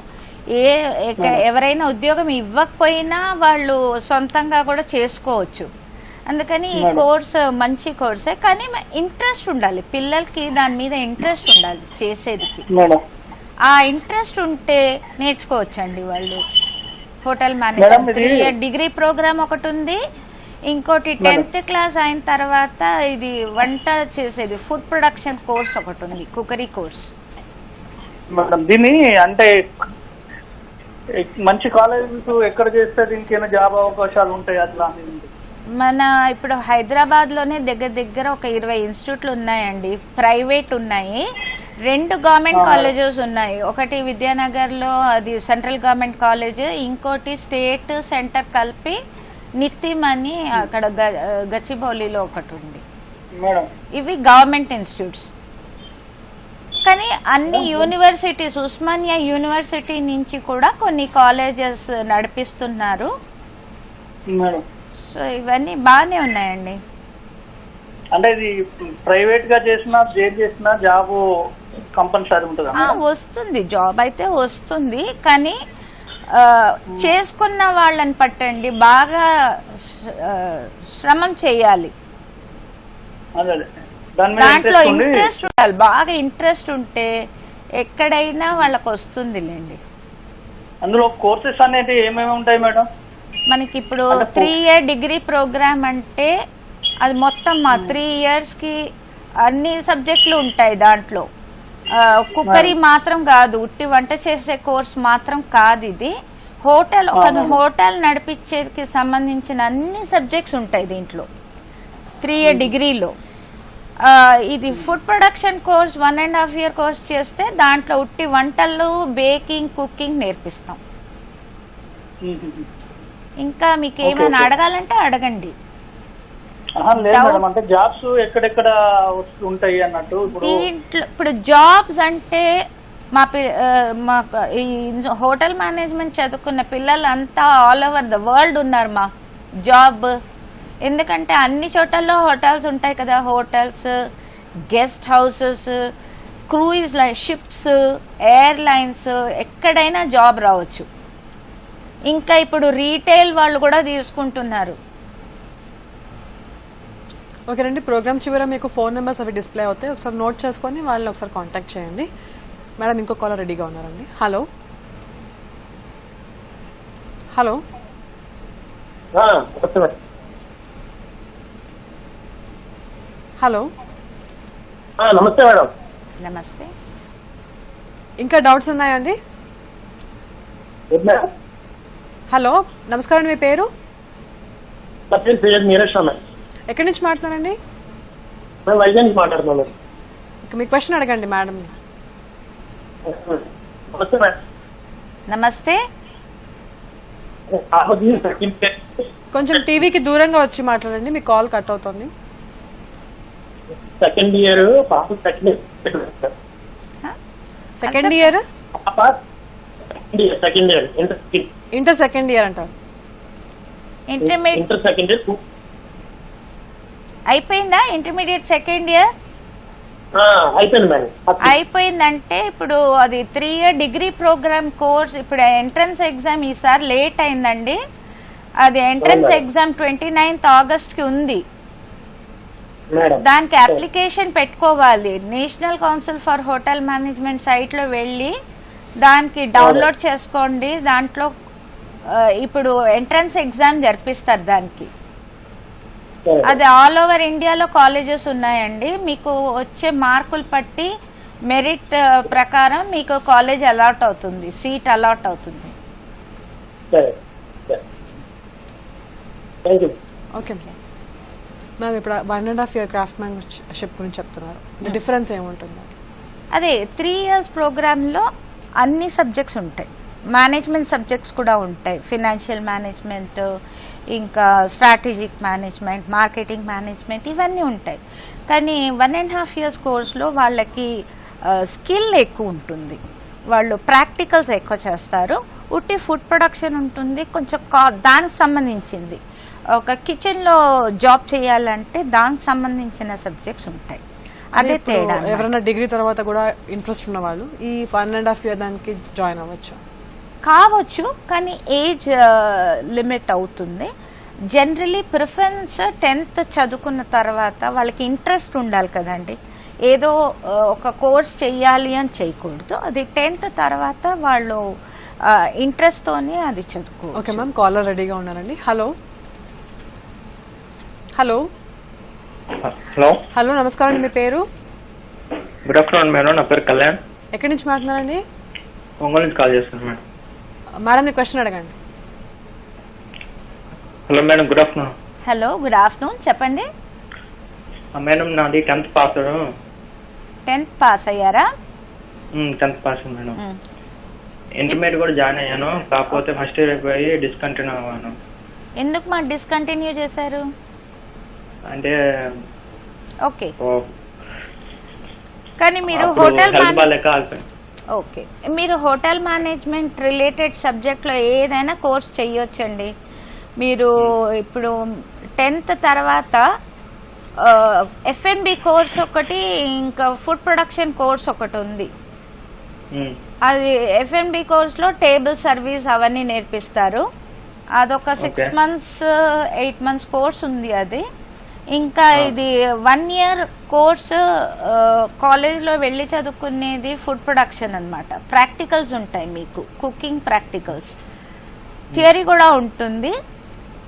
ఎవరైనా ఉద్యోగం ఇవ్వకపోయినా వాళ్ళు సొంతంగా కూడా చేసుకోవచ్చు. అందుకని ఈ కోర్స్ మంచి కోర్సే, కానీ ఇంట్రెస్ట్ ఉండాలి పిల్లలకి, దాని మీద ఇంట్రెస్ట్ ఉండాలి చేసేదికి. ఆ ఇంట్రెస్ట్ ఉంటే నేర్చుకోవచ్చండి వాళ్ళు. Hotel management 3 year degree programme ఒకటి ఉంది. ఇంకోటి 10th క్లాస్ అయిన తర్వాత ఇది వంట చేసేది ఫుడ్ ప్రొడక్షన్ కోర్స్ ఒకటి ఉంది, కుకరీ కోర్స్. మేడం దీన్ని అంటే మంచి కాలేజెస్ ఎక్కడ చేస్తే దీనికి ఏమైనా జాబ్ అవకాశాలు ఉంటాయి అట్లా? మన ఇప్పుడు హైదరాబాద్ లోనే దగ్గర ఒక 20 ఇన్స్టిట్యూట్లు ఉన్నాయండి. ప్రైవేట్ ఉన్నాయి, 2 గవర్నమెంట్ కాలేజెస్ ఉన్నాయి. ఒకటి విద్యానగర్ లో అది సెంట్రల్ గవర్నమెంట్ కాలేజ్, ఇంకోటి స్టేట్ సెంటర్ కలిపి నితిమ్ అని అక్కడ గచ్చిబౌలిలో ఒకటి ఉంది. మేడం ఇవి గవర్నమెంట్ ఇన్స్టిట్యూట్స్. కానీ అన్ని యూనివర్సిటీస్, ఉస్మానియా యూనివర్సిటీ నుంచి కూడా కొన్ని కాలేజెస్ నడిపిస్తున్నారు. మేడం సో ఇవన్నీ బాగానే ఉన్నాయండి. అంటే ఇది ప్రైవేట్ గా చేసినా చేసినా జాబ్ కంపల్సరీ ఉంటుంది. వస్తుంది, జాబ్ అయితే వస్తుంది. కానీ చేసుకున్న వాళ్ళని పట్టండి, బాగా శ్రమం చేయాలి, దాంట్లో ఇంట్రెస్ట్ ఉండాలి. బాగా ఇంట్రెస్ట్ ఉంటే ఎక్కడైనా వాళ్ళకి వస్తుందిలేండి. అందులో కోర్సెస్ అనేది ఏమేమి ఉంటాయి మేడం? మనకి ఇప్పుడు 3 year డిగ్రీ ప్రోగ్రామ్ అంటే అది మొత్తం 3 years కి అన్ని సబ్జెక్టులు ఉంటాయి. దాంట్లో కుక్కరీ మాత్రం కాదు, ఉట్టి వంట చేసే కోర్స్ మాత్రం కాదు ఇది. హోటల్ నడిపించేకి సంబంధించిన అన్ని సబ్జెక్ట్స్ ఉంటాయి దీంట్లో 3 year డిగ్రీలో. ఇది food production course 1.5 year course చేస్తే దాంట్లో ఉట్టి వంటలు, బేకింగ్, కుకింగ్ నేర్పిస్తాం. ఇంకా మీకు ఏమైనా అడగాలంటే అడగండి. అంటే జాబ్స్ ఎక్కడెక్కడ ఉంటాయి అన్నట్టు. దీంట్లో ఇప్పుడు జాబ్స్ అంటే మా ఈ హోటల్ మేనేజ్మెంట్ చదువుకున్న పిల్లలంతా ఆల్ ఓవర్ ద వరల్డ్ ఉన్నారు మా జాబ్. ఎందుకంటే అన్ని చోట్లలో హోటల్స్ ఉంటాయి కదా, hotels, guest houses, cruise ships, airlines, ఎక్కడైనా జాబ్ రావచ్చు. ఇంకా ఇప్పుడు రీటైల్ వాళ్ళు కూడా తీసుకుంటున్నారు. ఓకేనండి, ప్రోగ్రామ్ చివర మీకు ఫోన్ నెంబర్స్ అవి డిస్ప్లే అవుతాయి, ఒకసారి నోట్ చేసుకొని వాళ్ళని ఒకసారి కాంటాక్ట్ చేయండి. మేడం ఇంకో కాలర్ రెడీగా ఉన్నారండి. హలో హలో హలో నమస్తే మేడం. నమస్తే. ఇంకా డౌట్స్ ఉన్నాయండి? హలో నమస్కారం, మీ పేరు? ఎక్కడి నుంచి మాట్లాడారండి? వైజాగ్ నుంచి మాట్లాడుతున్నాను. మీ క్వశ్చన్ అడగండి మేడం. నమస్తే. కొంచెం టీవీకి దూరంగా వచ్చి మాట్లాడండి, మీ కాల్ కట్ అవుతుంది. Second year second year inter second year అంటారు. ఇంటర్ సెకండ్ ఇయర్ అయిపోయిందా? ఇంటర్మీడియట్ సెకండ్ ఇయర్ అయిపోయిందంటే ఇప్పుడు అది 3 year డిగ్రీ ప్రోగ్రామ్ కోర్స్. ఇప్పుడు ఎంట్రన్స్ ఎగ్జామ్ ఈసారి లేట్ అయిందండి. అది ఎంట్రన్స్ ఎగ్జామ్ 29th August కి ఉంది. దానికి అప్లికేషన్ పెట్టుకోవాలి. National council for hotel management site లో వెళ్ళి దానికి డౌన్లోడ్ చేసుకోండి. దాంట్లో ఇప్పుడు ఎంట్రన్స్ ఎగ్జామ్ జరిపిస్తారు దానికి. అది ఆల్ ఓవర్ ఇండియాలో కాలేజెస్ ఉన్నాయండి. మీకు వచ్చే మార్కులు పట్టి మెరిట్ ప్రకారం మీకు కాలేజ్ అలాట్ అవుతుంది, సీట్ అలాట్ అవుతుంది. ఓకే మ్యామ్, ఇప్పుడు 1.5 year క్రాఫ్ట్ మ్యాన్షిప్ గురించి చెప్తున్నారు, డిఫరెన్స్ ఏముంటుంది? అదే 3 years ప్రోగ్రాంలో అన్ని సబ్జెక్ట్స్ ఉంటాయి, మేనేజ్మెంట్ సబ్జెక్ట్స్ కూడా ఉంటాయి. ఫినాన్షియల్ మేనేజ్మెంట్, ఇంకా స్ట్రాటజిక్ మేనేజ్మెంట్, మార్కెటింగ్ మేనేజ్మెంట్, ఇవన్నీ ఉంటాయి. కానీ 1.5 years కోర్సులో వాళ్ళకి స్కిల్ ఎక్కువ ఉంటుంది. వాళ్ళు ప్రాక్టికల్స్ ఎక్కువ చేస్తారు. ఉట్టి ఫుడ్ ప్రొడక్షన్ ఉంటుంది, కొంచెం దానికి సంబంధించింది. ఒక కిచెన్లో జాబ్ చేయాలంటే దానికి సంబంధించిన సబ్జెక్ట్స్ ఉంటాయి. అదే తేడా. ఎవరైనా డిగ్రీ తర్వాత కూడా ఇంట్రెస్ట్ ఉన్న వాళ్ళు ఈ 1.5 year దానికి జాయిన్ అవ్వచ్చు కావచ్చు, కానీ ఏజ్ లిమిట్ అవుతుంది. జనరలీ ప్రిఫరెన్స్ 10th చదువుకున్న తర్వాత వాళ్ళకి ఇంట్రెస్ట్ ఉండాలి కదండి. ఏదో ఒక కోర్స్ చెయ్యాలి అని చేయకూడదు. అది 10th తర్వాత వాళ్ళు ఇంట్రెస్ట్తోనే అది చదువుకో. ఓకే మ్యామ్, కాలర్ రెడీగా ఉన్నారండి. హలో హలో హలో హలో నమస్కారం అండి, మీ పేరు? గుడ్ ఆఫ్టర్నూన్ మేడం, నా పేరు కళ్యాణ్. ఎక్కడి నుంచి మాట్లాడారండి? ఒంగోలు నుంచి కాల్ చేస్తాను మేడం. మేడం మీ క్వశ్చన్ అడగండి. Hello madam, good afternoon. Hello good afternoon, చెప్పండి మేడం. నాది 10th పాస్. 10th పాస్ అయ్యారా? 10th pass madam. ఇంటర్మీడియట్ కూడా జాయిన్ అయ్యాను, కాకపోతే ఫస్ట్ ఇయర్ అయిపోయి డిస్కంటిన్యూ అవ్వాను. ఎందుకు మాకు డిస్కంటిన్యూ చేశారు? అంటే ఓకే, కానీ మీరు ఓకే, మీరు హోటల్ మేనేజ్మెంట్ రిలేటెడ్ సబ్జెక్ట్లో ఏదైనా కోర్స్ చెయ్యొచ్చండి. మీరు ఇప్పుడు 10th తర్వాత F&B కోర్స్ ఒకటి, ఇంకా ఫుడ్ ప్రొడక్షన్ కోర్స్ ఒకటి ఉంది. అది F&B కోర్స్లో టేబుల్ సర్వీస్ అవన్నీ నేర్పిస్తారు. అదొక 6 months 8 months కోర్స్ ఉంది అది. ఇంకా ఇది 1 year కోర్స్ కాలేజ్లో వెళ్ళి చదువుకునేది ఫుడ్ ప్రొడక్షన్ అన్నమాట. ప్రాక్టికల్స్ ఉంటాయి మీకు, కుకింగ్ ప్రాక్టికల్స్, థియరీ కూడా ఉంటుంది.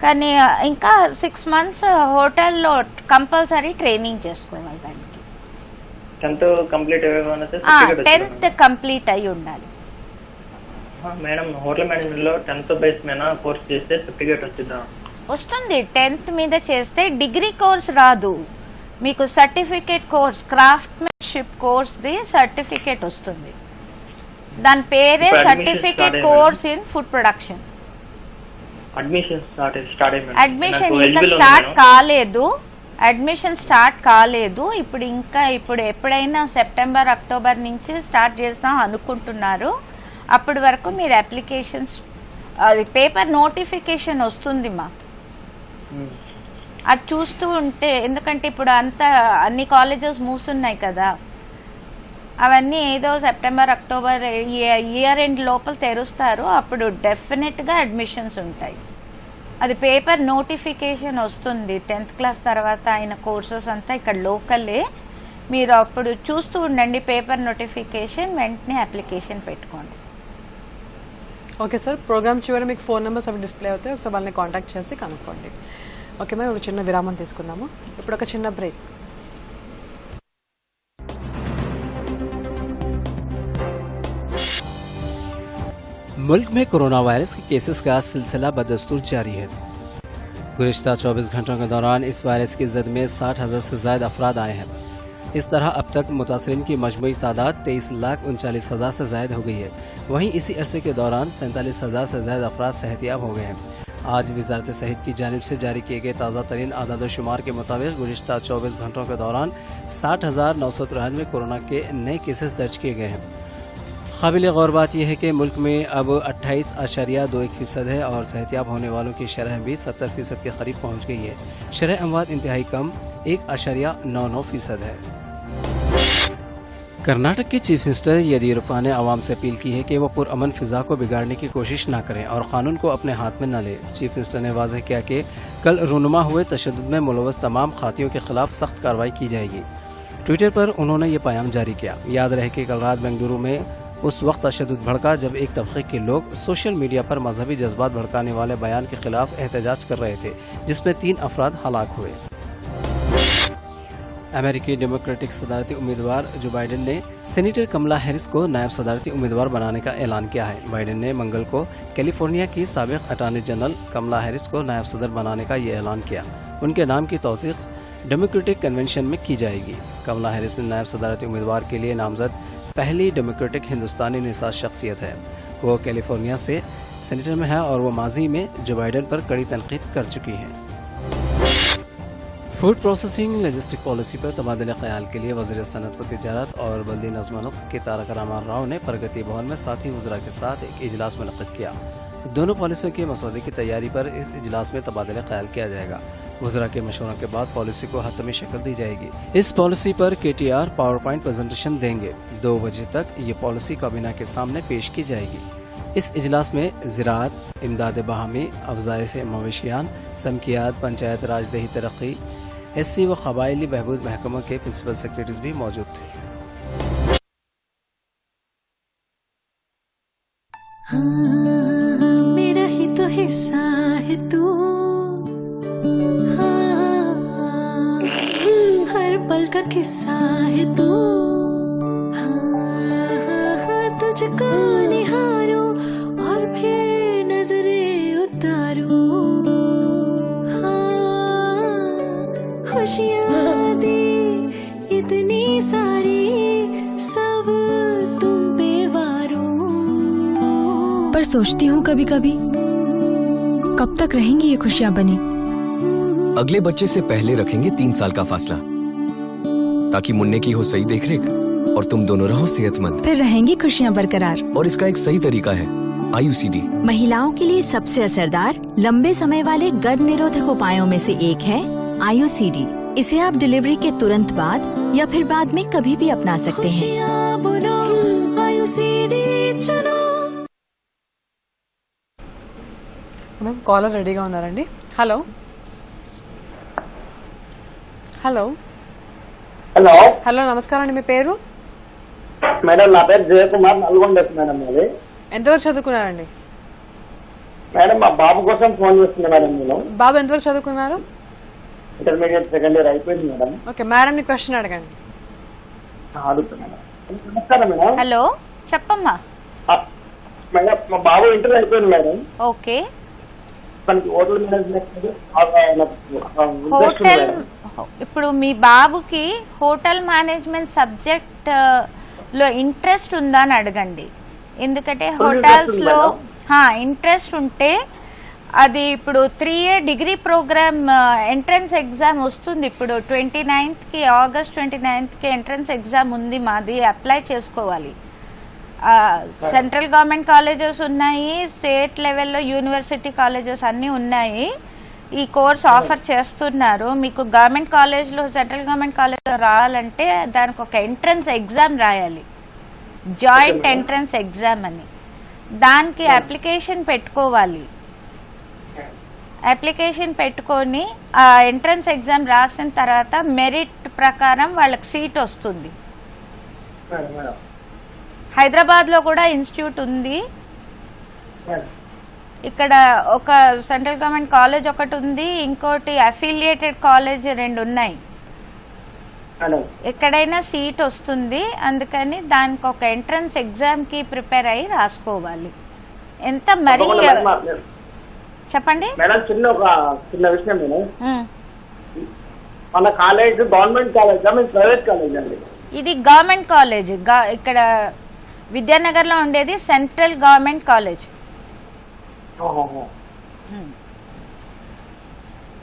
కానీ ఇంకా 6 months హోటల్లో కంపల్సరీ ట్రైనింగ్ చేసుకోవాలి. దానికి 10th కంప్లీట్ 10th కంప్లీట్ అయి ఉండాలి. మేడం హోటల్ మేనేజ్మెంట్ లో 10th బేస్ మీద కోర్స్ చేస్తే సర్టిఫికేట్ వచ్చిందా? వస్తుంది. 10th మీద చేస్తే డిగ్రీ కోర్స్ రాదు మీకు, certificate course, craftsmanship course the certificate వస్తుంది. దాని పేరే certificate course in food production. Admission ఇంకా స్టార్ట్ కాలేదు, అడ్మిషన్ స్టార్ట్ కాలేదు. ఇప్పుడు ఎప్పుడైనా సెప్టెంబర్ అక్టోబర్ నుంచి స్టార్ట్ చేస్తాం అనుకుంటున్నారు. అప్పటి వరకు మీరు అప్లికేషన్స్, అది పేపర్ నోటిఫికేషన్ వస్తుంది మాకు, అది చూస్తూ ఉంటే, ఎందుకంటే ఇప్పుడు అన్ని కాలేజెస్ మూస్తున్నాయి కదా, అవన్నీ ఏదో సెప్టెంబర్ అక్టోబర్ ఇయర్ ఎండ్ లోపల తెరుస్తారు. అప్పుడు డెఫినెట్గా అడ్మిషన్స్ ఉంటాయి. అది పేపర్ నోటిఫికేషన్ వస్తుంది. 10th క్లాస్ తర్వాత అయిన కోర్సెస్ అంతా ఇక్కడ లోకలే. మీరు అప్పుడు చూస్తూ ఉండండి పేపర్ నోటిఫికేషన్, వెంటనే అప్లికేషన్ పెట్టుకోండి. ఓకే సార్, ప్రోగ్రామ్ చివరి మీకు ఫోన్ నెంబర్స్ అవి డిస్ప్లే అవుతాయి, ఒకసారి వాళ్ళని కాంటాక్ట్ చేసి కనుక్కోండి. ఓకే మ్యామ్, ఇప్పుడు చిన్న విరామం తీసుకున్నాము. ఇప్పుడు ఒక చిన్న బ్రేక్. मुल्क में कोरोना वायरस के केसेस का सिलसिला बदस्तूर जारी है। गुज़िश्ता 24 घंटों के दौरान इस वायरस की जद में 60,000 से ज्यादा अफराद आए हैं। इस तरह अब तक मुतासरीन की मजमूई तादाद 23,39,000 से ज्यादा हो गई है। वहीं इसी अरसे के दौरान 47,000 से ज्यादा अफराद सेहतियाब हो गए हैं। आज वजारत सेहत की जानिब से जारी किए गए ताज़ा तरीन आदाद-ओ-शुमार के मुताबिक गुज़िश्ता 24 घंटों के दौरान 60,993 कोरोना के नए केसेस दर्ज किए गए हैं। काबिल गौर बात यह है कि मुल्क में अब 28.21% है और सेहतियाब होने वालों की शरह भी 70% के करीब पहुँच गई है। शरह अमवात इंतहाई कम 1.99% है। कर्नाटक के चीफ मिनिस्टर येदियुरप्पा ने आवाम से अपील की है कि वो पुरअमन फिजा को बिगाड़ने की कोशिश न करें और कानून को अपने हाथ में न ले। चीफ मिनिस्टर ने वाज़ेह किया कि कल रूनुमा हुए तशद्दुद में मुलव्वस तमाम खातियों के खिलाफ सख्त कार्रवाई की जाएगी। ट्विटर पर उन्होंने ये पैगाम जारी किया। याद रहे कि कल रात बेंगलुरु में उस वक्त तशद्दुद भड़का जब एक तबके के लोग सोशल मीडिया पर मजहबी जज्बात भड़काने वाले बयान के खिलाफ एहतजाज कर रहे थे, जिसमें 3 अफराद हलाक हुए। अमेरिकी डेमोक्रेटिक सदारती उम्मीदवार जो बाइडेन ने सेनेटर कमला हैरिस को नायब सदारती उम्मीदवार बनाने का ऐलान किया है। बाइडेन ने मंगल को कैलिफोर्निया की साबिक अटॉर्नी जनरल कमला हैरिस को नायब सदर बनाने का ये ऐलान किया। उनके नाम की तौसीक डेमोक्रेटिक कन्वेंशन में की जाएगी। कमला हैरिस ने नायब सदारती उम्मीदवार के लिए नामजद पहली डेमोक्रेटिक हिंदुस्तानी निसाज शख्सियत है। वो कैलिफोर्निया से सेनेटर में है और वो माजी में जो बाइडेन पर कड़ी तनकीद कर चुकी है। फूड प्रोसेसिंग लॉजिस्टिक पॉलिसी पर तबादला ख्याल के लिए वज़ीर सनअत व तिजारत और बल्दी नज़्म-ओ-नक्श के तारक रामान राव ने प्रगति भवन में साथी वज़रा के साथ एक इजलास मुनक़्क़िद किया। दोनों पॉलिसियों के मसौदे की तैयारी पर इस इजलास में तबादला ख्याल किया जाएगा। वज़रा के मशवरों के बाद पॉलिसी को हतमी शक्ल दी जाएगी। इस पॉलिसी पर KTR पावर पॉइंट प्रेजेंटेशन देंगे। 2 बजे तक ये पॉलिसी काबीना के सामने पेश की जाएगी। इस इजलास में ज़राअत, इमदाद बाहमी, अफज़ाइश मवेशियान, समकियात, पंचायत राज, दही तरक्की, SC व क़बाइली बहबूद महकमा के प्रिंसिपल सेक्रेटरीज भी मौजूद थे। मेरा ही तो हिस्सा है तू, हर पल का किस्सा है तू, तुझको निहारूं और फिर नजरें उतारूं, खुशियाँ दी इतनी सारी सब तुम पे वारूं। पर सोचती हूँ कभी कभी कब तक रहेंगी ये खुशियाँ बनी? अगले बच्चे से पहले रखेंगे 3 साल का फासला, ताकि मुन्ने की हो सही देखरेख और तुम दोनों रहो सेहतमंद। फिर रहेंगी खुशियाँ बरकरार। और इसका एक सही तरीका है IUCD। महिलाओं के लिए सबसे असरदार लंबे समय वाले गर्भ निरोधक उपायों में से एक है IUCD। इसे आप डिलीवरी के तुरंत बाद या फिर बाद में कभी भी अपना सकते हैं। खुशियाँ बुनो, IUCD चुनो। మ్యామ్ కాలర్ రెడీగా ఉన్నారండి. హలో హలో హలో హలో నమస్కారం అండి. మీ పేరు? మేడం నా పేరు జయకుమార్, నల్గొండ మేడం. అది ఎంతవరకు చదువుకున్నారండి? మేడం మా బాబు కోసం ఫోన్ చేస్తున్నా మేడం. నేను బాబు ఎంతవరకు చదువుకున్నారు? ఇంటర్మీడియట్ సెకండ్ ఇయర్ అయిపోయింది మేడం. ఓకే, మేడంని క్వశ్చన్ అడగండి. అడుగుతున్నా. నమస్కారం మేడం. హలో చెప్పమ్మా. మేడం మా బాబు ఇంటర్ అయిపోయింది madam. Okay. Hotel management hotel ఇప్పుడు మీ బాబుకి హోటల్ మేనేజ్మెంట్ సబ్జెక్ట్ లో ఇంట్రెస్ట్ ఉందా అని అడగండి. ఎందుకంటే హోటల్స్ లో ఇంట్రెస్ట్ ఉంటే అది ఇప్పుడు 3 year degree programme entrance exam వస్తుంది. ఇప్పుడు 29th కి ఆగస్ట్ 29th కి ఎంట్రన్స్ ఎగ్జామ్ ఉంది. మాది అప్లై చేసుకోవాలి. సెంట్రల్ గవర్నమెంట్ కాలేజెస్ ఉన్నాయి, స్టేట్ లెవెల్లో యూనివర్సిటీ కాలేజెస్ అన్నీ ఉన్నాయి. ఈ కోర్స్ ఆఫర్ చేస్తున్నారు. మీకు గవర్నమెంట్ కాలేజ్లో సెంట్రల్ గవర్నమెంట్ కాలేజ్లో రావాలంటే దానికి ఒక ఎంట్రన్స్ ఎగ్జామ్ రాయాలి, జాయింట్ ఎంట్రన్స్ ఎగ్జామ్ అని. దానికి అప్లికేషన్ పెట్టుకోవాలి. అప్లికేషన్ పెట్టుకొని ఆ ఎంట్రన్స్ ఎగ్జామ్ రాసిన తర్వాత మెరిట్ ప్రకారం వాళ్ళకి సీట్ వస్తుంది. హైదరాబాద్ లో కూడా ఇన్స్టిట్యూట్ ఉంది. ఇక్కడ ఒక సెంట్రల్ గవర్నమెంట్ కాలేజ్ ఒకటి ఉంది, ఇంకోటి అఫిలియేటెడ్ కాలేజ్ 2 ఉన్నాయి. ఎక్కడైనా సీట్ వస్తుంది. అందుకని దానికి ఒక ఎంట్రన్స్ ఎగ్జామ్ కి ప్రిపేర్ అయ్యి రాసుకోవాలి. ఎంత మరి చెప్పండి మేడం. చిన్న విషయం మేడం. మన college government college private college అండి? ఇది గవర్నమెంట్ కాలేజ్. ఇక్కడ విద్యానగర్ లో ఉండేది central government college.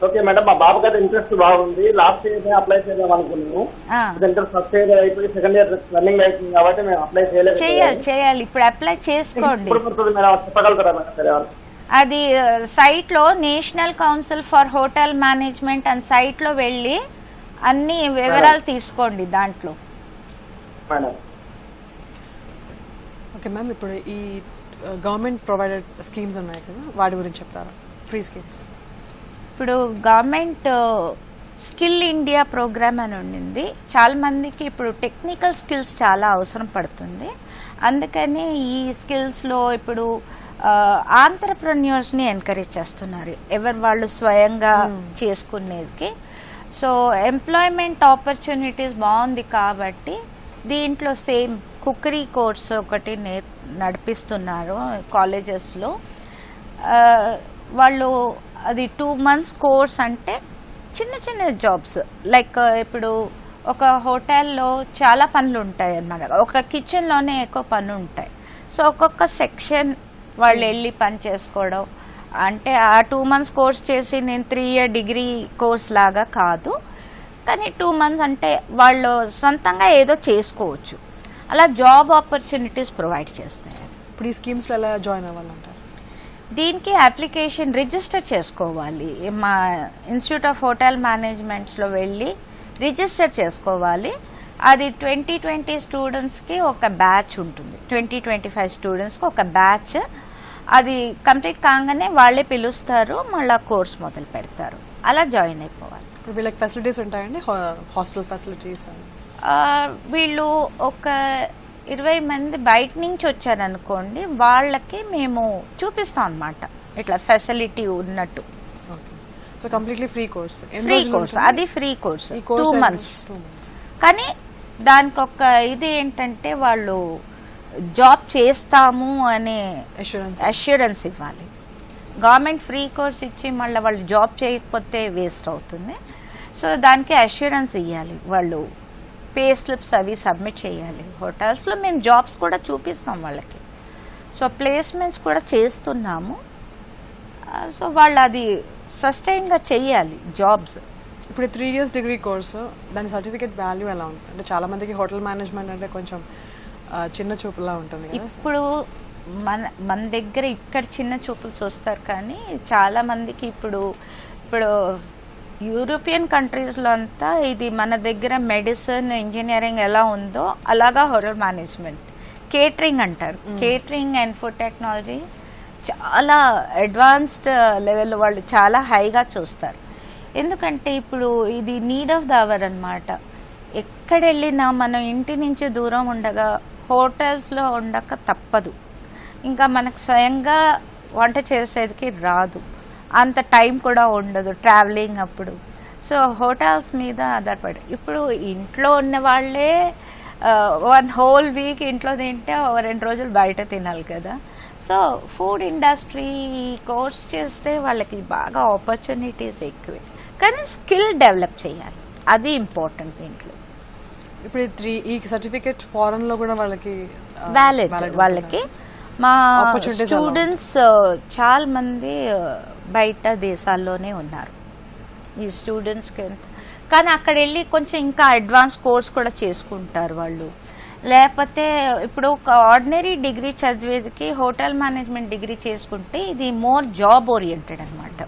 Okay madam, మా బాబు గారి ఇంట్రెస్ట్ బాగుంది. లాస్ట్ ఇయర్ అప్లై చేద్దాం అనుకున్నాము. ఫస్ట్ ఇయర్ అయిపోయి సెకండ్ ఇయర్ రన్నింగ్ అవుతుంది కాబట్టి మేము అప్లై చేయాలి. ఇప్పుడు అప్లై చేసుకోండి. చెప్పగలుగుతారా మేడం? అది సైట్ లో national council for hotel management అని సైట్ లో వెళ్ళి అన్ని వివరాలు తీసుకోండి దాంట్లో. ఓకే మ్యామ్, ఇప్పుడు ఈ గవర్నమెంట్ ప్రొవైడెడ్ స్కీమ్స్ ఉన్నాయి కదా, వాటి గురించి చెప్తారా? Free schemes. ఇప్పుడు గవర్నమెంట్ స్కిల్ ఇండియా ప్రోగ్రామ్ అని ఉండింది. చాలా మందికి ఇప్పుడు టెక్నికల్ స్కిల్స్ చాలా అవసరం పడుతుంది. అందుకని ఈ స్కిల్స్ లో ఇప్పుడు ఆంట్రప్రెన్యూర్స్ ని ఎంకరేజ్ చేస్తున్నారు, ఎవరు వాళ్ళు స్వయంగా చేసుకునేది. సో ఎంప్లాయ్మెంట్ ఆపర్చునిటీస్ బాగుంది కాబట్టి దీంట్లో సేమ్ కుక్కరీ కోర్స్ ఒకటి నడిపిస్తున్నారు కాలేజెస్లో. వాళ్ళు అది 2 months కోర్స్. అంటే చిన్న చిన్న జాబ్స్ లైక్ ఇప్పుడు ఒక హోటల్లో చాలా పనులు ఉంటాయి అన్నమాట. ఒక కిచెన్లోనే ఎక్కువ పనులు ఉంటాయి. సో ఒక్కొక్క సెక్షన్ వాళ్ళు వెళ్ళి పని చేసుకోవడం. అంటే ఆ 2 months కోర్స్ చేసి నేను 3 year డిగ్రీ కోర్స్ లాగా కాదు, కానీ 2 months అంటే వాళ్ళు సొంతంగా ఏదో చేసుకోవచ్చు. అలా జాబ్ ఆపర్చునిటీస్ ప్రొవైడ్ చేస్తాయి. ఇప్పుడు ఈ స్కీమ్స్లో ఎలా జాయిన్ అవ్వాలంటారు? దీనికి అప్లికేషన్ రిజిస్టర్ చేసుకోవాలి. మా ఇన్స్టిట్యూట్ ఆఫ్ హోటల్ మేనేజ్మెంట్స్లో వెళ్ళి రిజిస్టర్ చేసుకోవాలి. అది 2020 స్టూడెంట్స్కి ఒక బ్యాచ్ ఉంటుంది, 2025 స్టూడెంట్స్కి ఒక బ్యాచ్. అది కంప్లీట్ కాగానే వాళ్ళే పిలుస్తారు, మళ్ళీ కోర్స్ మొదలు పెడతారు. అలా జాయిన్ అయిపోవాలి. ఇప్పుడు వీళ్ళకి ఫెసిలిటీస్ ఉంటాయండి, హాస్టల్ ఫెసిలిటీస్? వీళ్ళు ఒక 20 మంది బయట నుంచి వచ్చారనుకోండి, వాళ్ళకి మేము చూపిస్తాం అన్నమాట ఇట్లా ఫెసిలిటీ ఉన్నట్టు. So completely free course. Free course, అది ఫ్రీ కోర్స్ 2 months. కానీ దానికి ఒక ఇది ఏంటంటే వాళ్ళు జాబ్ చేస్తాము అనే అష్యూరెన్స్ ఇవ్వాలి. గవర్నమెంట్ ఫ్రీ కోర్స్ ఇచ్చి మళ్ళీ వాళ్ళు జాబ్ చేయకపోతే వేస్ట్ అవుతుంది. సో దానికి అష్యూరెన్స్ ఇవ్వాలి. వాళ్ళు పే స్లిప్స్ అవి సబ్మిట్ చేయాలి. హోటల్స్లో మేము జాబ్స్ కూడా చూపిస్తాం వాళ్ళకి. సో ప్లేస్మెంట్స్ కూడా చేస్తున్నాము. సో వాళ్ళు అది సస్టైన్గా చెయ్యాలి జాబ్స్. ఇప్పుడు 3 years డిగ్రీ కోర్సు దాని సర్టిఫికేట్ వాల్యూ ఎలా ఉంటుంది? అంటే చాలా మందికి హోటల్ మేనేజ్మెంట్ అంటే కొంచెం చిన్న చూపులా ఉంటుంది కదా. ఇప్పుడు మన దగ్గర ఇక్కడ చిన్న చూపులు చూస్తారు, కానీ చాలా మందికి ఇప్పుడు యూరోపియన్ కంట్రీస్లో అంతా ఇది మన దగ్గర మెడిసిన్ ఇంజనీరింగ్ ఎలా ఉందో అలాగా హోటల్ మేనేజ్మెంట్, కేటరింగ్ అంటారు. కేటరింగ్ అండ్ ఫుడ్ టెక్నాలజీ చాలా అడ్వాన్స్డ్ లెవెల్ వాళ్ళు చాలా హైగా చూస్తారు. ఎందుకంటే ఇప్పుడు ఇది నీడ్ ఆఫ్ ద అవర్ అనమాట. ఎక్కడ వెళ్ళినా మనం ఇంటి నుంచి దూరం ఉండగా హోటల్స్లో ఉండక తప్పదు. ఇంకా మనకు స్వయంగా వంట చేసేదికి రాదు, అంత టైం కూడా ఉండదు ట్రావెలింగ్ అప్పుడు. సో హోటల్స్ మీద ఆధారపడి ఇప్పుడు ఇంట్లో ఉన్న వాళ్ళే 1 whole week ఇంట్లో తింటే 2 రోజులు బయట తినాలి కదా. సో ఫుడ్ ఇండస్ట్రీ కోర్స్ చేస్తే వాళ్ళకి బాగా ఆపర్చునిటీస్ ఎక్కువే, కానీ స్కిల్ డెవలప్ చేయాలి, అది ఇంపార్టెంట్ దీంట్లో. ఇప్పుడు ఈ సర్టిఫికేట్ ఫారెన్ లో కూడా వాళ్ళకి వ్యాలిడ్. వాళ్ళకి మా స్టూడెంట్స్ చాలా మంది బయట దేశాల్లోనే ఉన్నారు ఈ స్టూడెంట్స్కి. కానీ అక్కడ వెళ్ళి కొంచెం ఇంకా అడ్వాన్స్ కోర్స్ కూడా చేసుకుంటారు వాళ్ళు. లేకపోతే ఇప్పుడు ఒక ఆర్డినరీ డిగ్రీ చదివేదికి హోటల్ మేనేజ్మెంట్ డిగ్రీ చేసుకుంటే ఇది మోర్ జాబ్ ఓరియంటెడ్ అనమాట.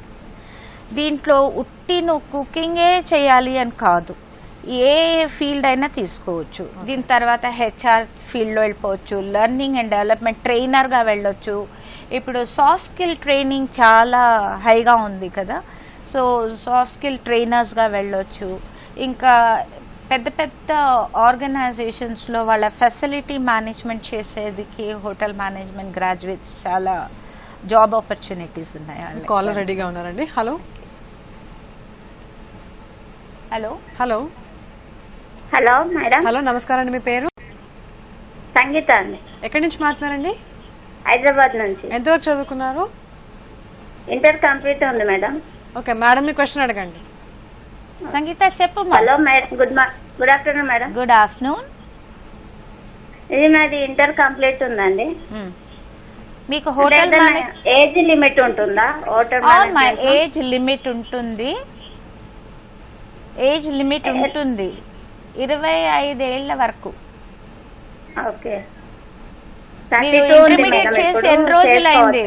దీంట్లో ఉట్టి నువ్వు కుకింగే చేయాలి అని కాదు, ఏ ఫీల్డ్ అయినా తీసుకోవచ్చు. దీని తర్వాత హెచ్ఆర్ ఫీల్డ్లో వెళ్ళిపోవచ్చు, లెర్నింగ్ అండ్ డెవలప్మెంట్ ట్రైనర్గా వెళ్ళొచ్చు. ఇప్పుడు సాఫ్ట్ స్కిల్ ట్రైనింగ్ చాలా హైగా ఉంది కదా, సో సాఫ్ట్ స్కిల్ ట్రైనర్స్గా వెళ్ళొచ్చు. ఇంకా పెద్ద పెద్ద ఆర్గనైజేషన్స్లో వాళ్ళ ఫెసిలిటీ మేనేజ్మెంట్ చేసేదికి హోటల్ మేనేజ్మెంట్ గ్రాడ్యుయేట్స్ చాలా జాబ్ ఆపర్చునిటీస్ ఉన్నాయి. కాలర్ రెడీగా ఉన్నారండి. Hello hello hello hello madam. Hello నమస్కారం అండి, మీ పేరు? సంగీత అండి. ఎక్కడి నుంచి మాట్లాడుతున్నారండి? హైదరాబాద్ నుంచి. ఎంతవరకు చదువుకున్నారు? ఇంటర్ కంప్లీట్ ఉంది మేడం. ఓకే మేడం, మీ క్వశ్చన్ అడగండి. సంగీత చెప్పు. Hello madam, good afternoon madam. Good afternoon. ఇది నాది ఇంటర్ కంప్లీట్ ఉందండి. మీకు హోటల్ ఏజ్ లిమిట్ ఉంటుందా? హోటల్ ఏజ్ లిమిట్ ఉంటుంది, ఏజ్ లిమిట్ ఉంటుంది 25 ఏళ్ల వరకు. ఓకే. మీరు ఇంటర్మీడియట్ చేసి ఎన్ని రోజులైంది?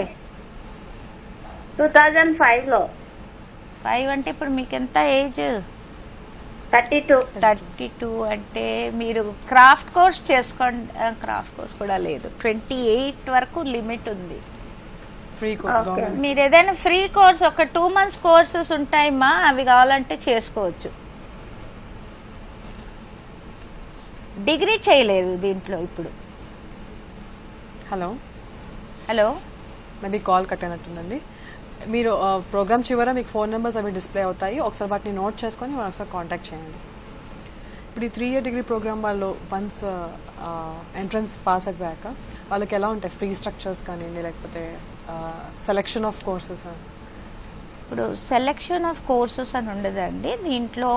2005 లో. 5 అంటే ఇప్పుడు మీకు ఎంత ఏజ్? 32 అంటే మీరు క్రాఫ్ట్ కోర్స్ చేసుకోండి. క్రాఫ్ట్ కోర్స్ కూడా లేదు, 28 వరకు లిమిట్ ఉంది. ఫ్రీ మీరు ఏదైనా ఫ్రీ కోర్స్ ఒక 2 months కోర్సెస్ ఉంటాయమ్మా, అవి కావాలంటే చేసుకోవచ్చు. డిగ్రీ చేయలేదు దీంట్లో ఇప్పుడు. Hello hello maybe call cut అయినట్టుందండి. మీరు ప్రోగ్రామ్ చివర మీకు ఫోన్ నెంబర్స్ అవి డిస్ప్లే అవుతాయి, ఒకసారి వాటిని నోట్ చేసుకొని మనం ఒకసారి కాంటాక్ట్ చేయండి. ఇప్పుడు ఈ 3 year డిగ్రీ ప్రోగ్రామ్ వాళ్ళు వన్స్ ఎంట్రన్స్ పాస్ అయిపోయాక వాళ్ళకి ఎలా ఉంటాయి ఫ్రీ స్ట్రక్చర్స్ కానివ్వండి, లేకపోతే సెలెక్షన్ ఆఫ్ కోర్సెస్? ఇప్పుడు సెలెక్షన్ ఆఫ్ కోర్సెస్ అని ఉండదండి. దీంట్లో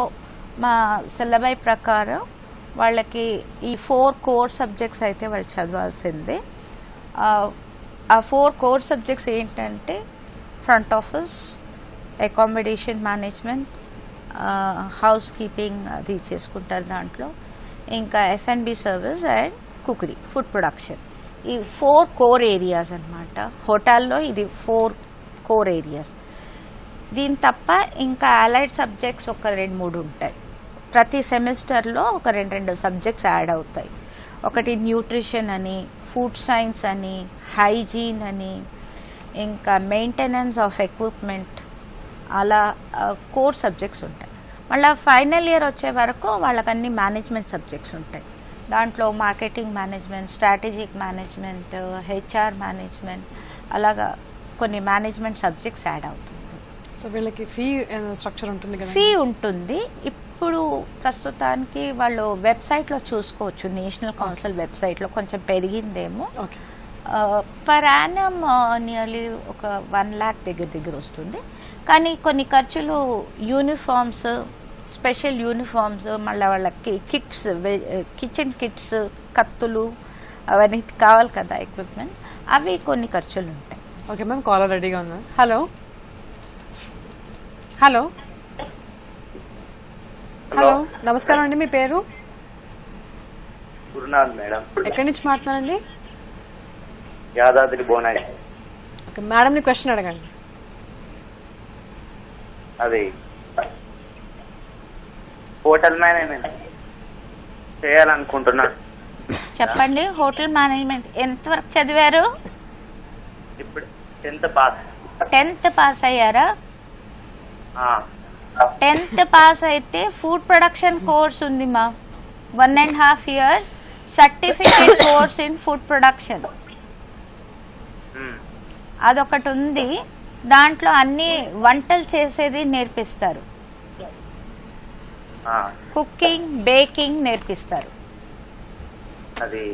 మా సిలబై ప్రకారం వాళ్ళకి ఈ 4 core సబ్జెక్ట్స్ అయితే వాళ్ళు చదవాల్సిందే. ఆ 4 core సబ్జెక్ట్స్ ఏంటంటే front office, accommodation management, house keeping అది చేసుకుంటారు దాంట్లో. ఇంకా F&B service and cookery, food production. ఈ 4 core ఏరియాస్ అన్నమాట. హోటల్లో ఇది 4 core ఏరియాస్. దీని తప్ప ఇంకా అలైడ్ సబ్జెక్ట్స్ ఒక 2-3 ఉంటాయి. ప్రతి సెమిస్టర్లో ఒక 2 సబ్జెక్ట్స్ యాడ్ అవుతాయి. ఒకటి న్యూట్రిషన్ అని, ఫుడ్ సైన్స్ అని, హైజీన్ అని, ఇంకా మెయింటెనెన్స్ ఆఫ్ ఎక్విప్మెంట్, అలా కోర్ సబ్జెక్ట్స్ ఉంటాయి. మళ్ళీ ఫైనల్ ఇయర్ వచ్చే వరకు వాళ్ళకన్నీ మేనేజ్మెంట్ సబ్జెక్ట్స్ ఉంటాయి. దాంట్లో marketing management, strategic management, HR management, అలాగా కొన్ని మేనేజ్మెంట్ సబ్జెక్ట్స్ యాడ్ అవుతుంది. సో వీళ్ళకి ఫీ స్ట్రక్చర్ ఉంటుంది కదా? ఫీ ఉంటుంది. ఇప్పుడు ప్రస్తుతానికి వాళ్ళు వెబ్సైట్లో చూసుకోవచ్చు, నేషనల్ కౌన్సిల్ వెబ్సైట్లో కొంచెం పెరిగిందేమో. పర్ యానమ్ నియర్లీ ఒక 1 lakh దగ్గర వస్తుంది. కానీ కొన్ని ఖర్చులు యూనిఫామ్స్, స్పెషల్ యూనిఫామ్స్, మళ్ళీ వాళ్ళకి కిట్స్, కిచెన్ కిట్స్, కత్తులు అవన్నీ కావాలి కదా ఎక్విప్మెంట్, అవి కొన్ని ఖర్చులు ఉంటాయి. ఓకే మ్యామ్, కాలర్ రెడీగా ఉన్నారు. హలో హలో హలో నమస్కారం అండి, మీ పేరు? గురునాథ్ మేడం. ఎక్కడి నుంచి మాట్లాడారండి? యాదాద్రి బోనాయి. ఓకే మేడం, ని క్వశ్చన్ అడగండి. అది హోటల్ మేనేజ్మెంట్ చేయాలనుకుంటున్నాను. చెప్పండి. హోటల్ మేనేజ్మెంట్ ఎంతవరకు చదివారు? ఇప్పుడు 10th పాస్. 10th పాస్ అయ్యారా? 10th పాస్ అయితే ఫుడ్ ప్రొడక్షన్ కోర్స్ ఉంది మా, 1.5 years certificate course in food production, అదొకటి ఉంది. దాంట్లో అన్ని వంటలు చేసేది నేర్పిస్తారు, కుకింగ్ బేకింగ్ నేర్పిస్తారు. అది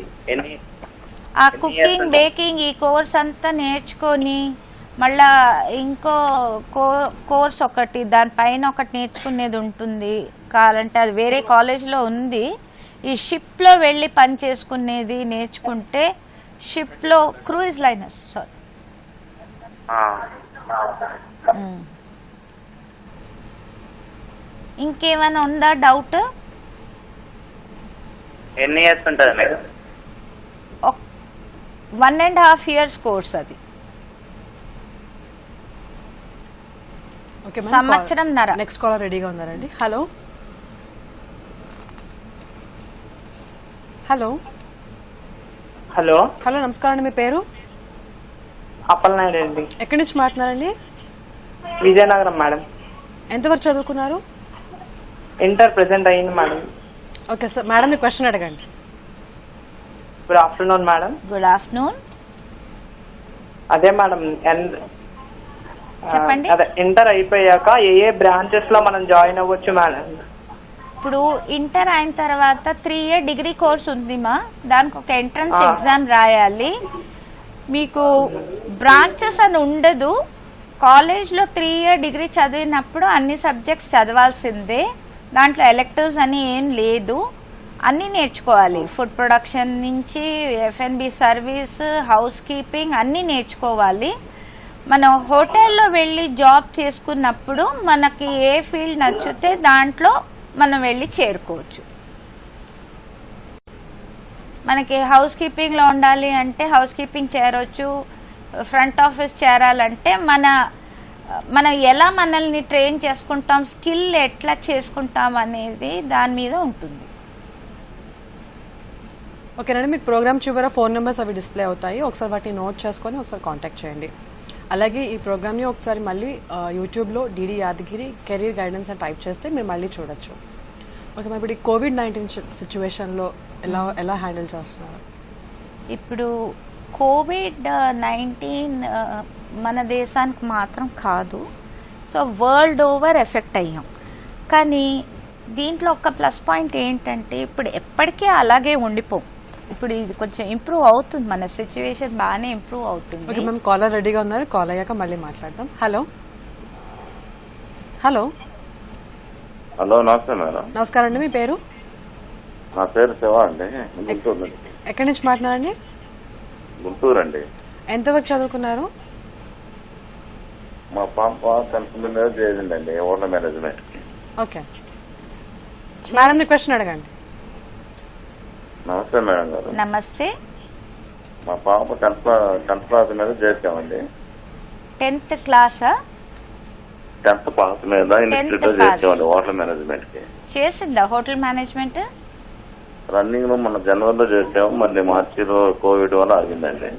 ఆ కుకింగ్ బేకింగ్ ఈ కోర్స్ అంతా నేర్చుకొని మళ్ళా ఇంకో కోర్స్ ఒకటి దానిపైన ఒకటి నేర్చుకునేది ఉంటుంది. కావాలంటే అది వేరే కాలేజ్లో ఉంది. ఈ షిప్లో వెళ్ళి పని చేసుకునేది నేర్చుకుంటే, షిప్లో క్రూయిజ్ లైనర్స్ సారీ. ఇంకేమైనా ఉందా డౌట్? ఎన్ని ఇయర్స్ ఉంటుంది మేడం? 1.5 years కోర్స్ అది. ఓకే మేడం, సంవత్సరంన్నర. నెక్స్ట్ కాలర్ రెడీగా ఉన్నారండి. హలో హలో హలో హలో నమస్కారం అండి, మీ పేరు? అప్పలనాయుడు అండి. ఎక్కడి నుంచి మాట్లాడారండి? విజయనగరం మేడం. ఎంతవరకు చదువుకున్నారు? ఇంటర్ ప్రెసెంట్ అయింది మేడం. ఓకే సార్, మేడం ని క్వశ్చన్ అడగండి. Good afternoon madam. Good afternoon. అదే మేడం, చెప్పండి. అదే ఇంటర్ అయిపోయాక ఏ బ్రాంచెస్ లో మనం జాయిన్ అవ్వచ్చు మేడం? ఇప్పుడు ఇంటర్ అయిన తర్వాత 3 year డిగ్రీ కోర్స్ ఉంది మా, దానికి ఒక ఎంట్రన్స్ ఎగ్జామ్ రాయాలి. మీకు బ్రాంచెస్ అని ఉండదు. కాలేజ్లో 3 year డిగ్రీ చదివినప్పుడు అన్ని సబ్జెక్ట్స్ చదవాల్సిందే. దాంట్లో ఎలెక్టివ్స్ అని ఏం లేదు, అన్నీ నేర్చుకోవాలి. ఫుడ్ ప్రొడక్షన్ నుంచి F&B సర్వీస్, హౌస్ కీపింగ్ అన్నీ నేర్చుకోవాలి. మనం హోటల్లో వెళ్ళి జాబ్ చేసుకున్నప్పుడు మనకి ఏ ఫీల్డ్ నచ్చితే దాంట్లో మనం వెళ్ళి చేరుకోవచ్చు. మనకి హౌస్ కీపింగ్లో ఉండాలి అంటే హౌస్ కీపింగ్ చేరవచ్చు, ఫ్రంట్ ఆఫీస్ చేరాలంటే మనం ఎలా మనల్ని ట్రైన్ చేసుకుంటాం, స్కిల్ ఎట్లా చేసుకుంటాం అనేది దాని మీద ఉంటుంది. ఓకేనండి, మీకు ప్రోగ్రామ్ చివర ఫోన్ నెంబర్స్ అవి డిస్ప్లే అవుతాయి. ఒకసారి వాటిని నోట్ చేసుకొని ఒకసారి కాంటాక్ట్ చేయండి. అలాగే ఈ ప్రోగ్రామ్ని ఒకసారి మళ్ళీ యూట్యూబ్లో డిడి యాదగిరి కెరీర్ గైడెన్స్ అని టైప్ చేస్తే మీరు మళ్ళీ చూడొచ్చు. ఓకే, మరి ఇప్పుడు ఈ COVID-19 సిచ్యువేషన్లో ఎలా హ్యాండిల్ చేస్తున్నారు? ఇప్పుడు COVID-19 మన దేశానికి మాత్రం కాదు, సో వరల్డ్ ఓవర్ ఎఫెక్ట్ అయ్యాం. కానీ దీంట్లో ఒక ప్లస్ పాయింట్ ఏంటంటే ఇప్పుడు ఎప్పటికీ అలాగే ఉండిపోం. ఇప్పుడు ఇది కొంచెం ఇంప్రూవ్ అవుతుంది, మన సిచ్యువేషన్ బాగానే ఇంప్రూవ్ అవుతుంది. ఓకే మ్యామ్, కాలర్ రెడీగా ఉన్నారు, కాల్ అయ్యాక మళ్ళీ మాట్లాడదాం. హలో హలో హలో, నమస్తే మేడం. నమస్కారం అండి, మీ పేరు? నా పేరు శివ అండి, గుంటూరు. ఎక్కడి నుంచి మాట్లాడారండి? గుంటూరు అండి. ఎంతవరకు చదువుకున్నారు? మా పాప 10th మీద చేసిందండి హోటల్ మేనేజ్మెంట్. ఓకే మేడం, ని క్వశ్చన్ అడగండి. నమస్తే మేడం గారు. నమస్తే. మా పాప 10th క్లాస్ మీద చేసామండి. 10th క్లాసా? 10th పాస్ మీద ఇన్స్టిట్యూట్ లో చేసామండి హోటల్ మేనేజ్మెంట్ కి. చేసిందా హోటల్ మేనేజ్మెంట్? రన్నింగ్ లో మన జనవరిలో చేసాము, మళ్ళీ మార్చిలో కోవిడ్ వల్ల ఆగిందండి.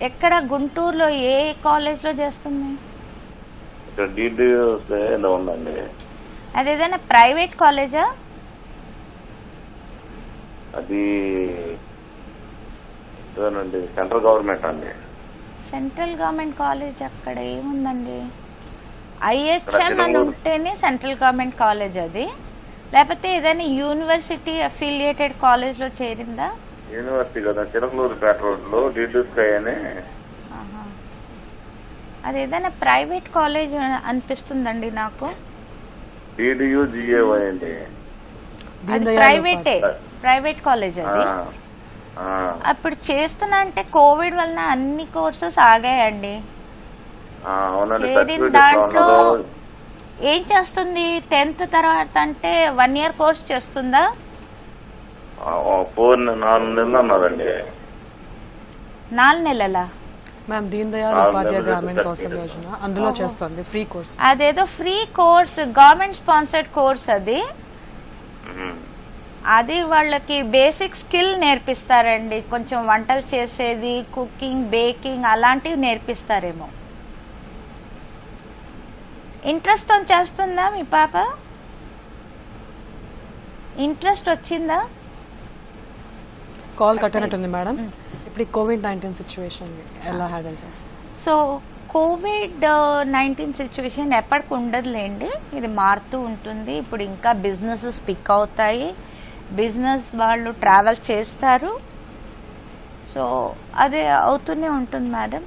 ఎక్కడ గుంటూరులో ఏ కాలేజ్ లో చేస్తుంది? ఇక్కడ DDUలో ఉందండి. అదేదైనా ప్రైవేట్ కాలేజా? అది సెంట్రల్ గవర్నమెంట్ అండి. సెంట్రల్ గవర్నమెంట్ కాలేజ్ అక్కడ ఏముందండి? IHM అని ఉంటేనే సెంట్రల్ గవర్నమెంట్ కాలేజ్ అది, లేకపోతే ఏదైనా యూనివర్సిటీ అఫిలియేటెడ్ కాలేజ్ లో చేరిందా? యూనివర్సిటీ కదా, చిలకలూరుపేట రోడ్ లో DDUSకై అని. అది ఏదైనా ప్రైవేట్ కాలేజ్ అనిపిస్తుందండి నాకు. DDUGAY అండి. అది ప్రైవేట్ కాలేజ్ అది. అప్పుడు చేస్తున్నా అంటే కోవిడ్ వలన అన్ని కోర్సెస్ ఆగాయండి. అవునండి. చేరిన సర్టిఫికేట్ దాంట్లో ఉన్నదో ఏం చేస్తుంది? 10th తర్వాత అంటే 1 year కోర్స్ చేస్తుందా? 4 నెలలు అన్నారండి. 4 నెలలా? మ్యామ్ దీన్ దయాళ్ ఉపాధ్యాయ గ్రామీణ కౌశల్ యోజన అందులో చేస్తుంది ఫ్రీ కోర్స్. అదేదో free course, government sponsored course అది. అది వాళ్ళకి బేసిక్ స్కిల్ నేర్పిస్తారండి. కొంచెం వంటలు చేసేది, కుకింగ్, బేకింగ్ అలాంటివి నేర్పిస్తారేమో. ఇంట్రెస్ట్ తో చేస్తుందా మీ పాప? ఇంట్రెస్ట్ వచ్చిందా? కాల్ కట్టనట్టుంది మేడం. ఇప్పుడు COVID-19 సిచ్యువేషన్ ఎలా హ్యాండిల్ చేస్తారు? సో COVID-19 సిచ్యువేషన్ ఎప్పటికి ఉండదులేండి, ఇది మారుతూ ఉంటుంది. ఇప్పుడు ఇంకా బిజినెసెస్ పిక్ అవుతాయి, బిజినెస్ వాళ్ళు ట్రావెల్ చేస్తారు. సో అదే అవుతూనే ఉంటుంది మేడం.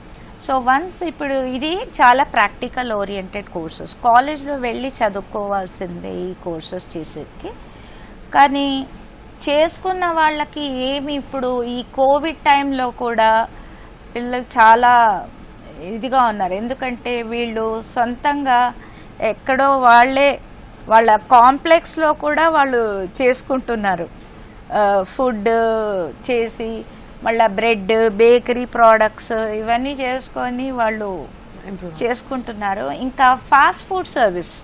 సో వన్స్ ఇప్పుడు ఇది చాలా ప్రాక్టికల్ ఓరియంటెడ్ కోర్సెస్, కాలేజ్లో వెళ్ళి చదువుకోవాల్సిందే ఈ కోర్సెస్ చేసేకి. కానీ చేసుకున్న వాళ్ళకి ఏమి ఇప్పుడు ఈ కోవిడ్ టైంలో కూడా పిల్లలు చాలా ఇదిగా ఉన్నారు. ఎందుకంటే వీళ్ళు సొంతంగా ఎక్కడో వాళ్ళ కాంప్లెక్స్లో కూడా వాళ్ళు చేసుకుంటున్నారు. ఫుడ్ చేసి మళ్ళీ బ్రెడ్, బేకరీ ప్రోడక్ట్స్ ఇవన్నీ చేసుకొని వాళ్ళు చేసుకుంటున్నారు. ఇంకా ఫాస్ట్ ఫుడ్ సర్వీస్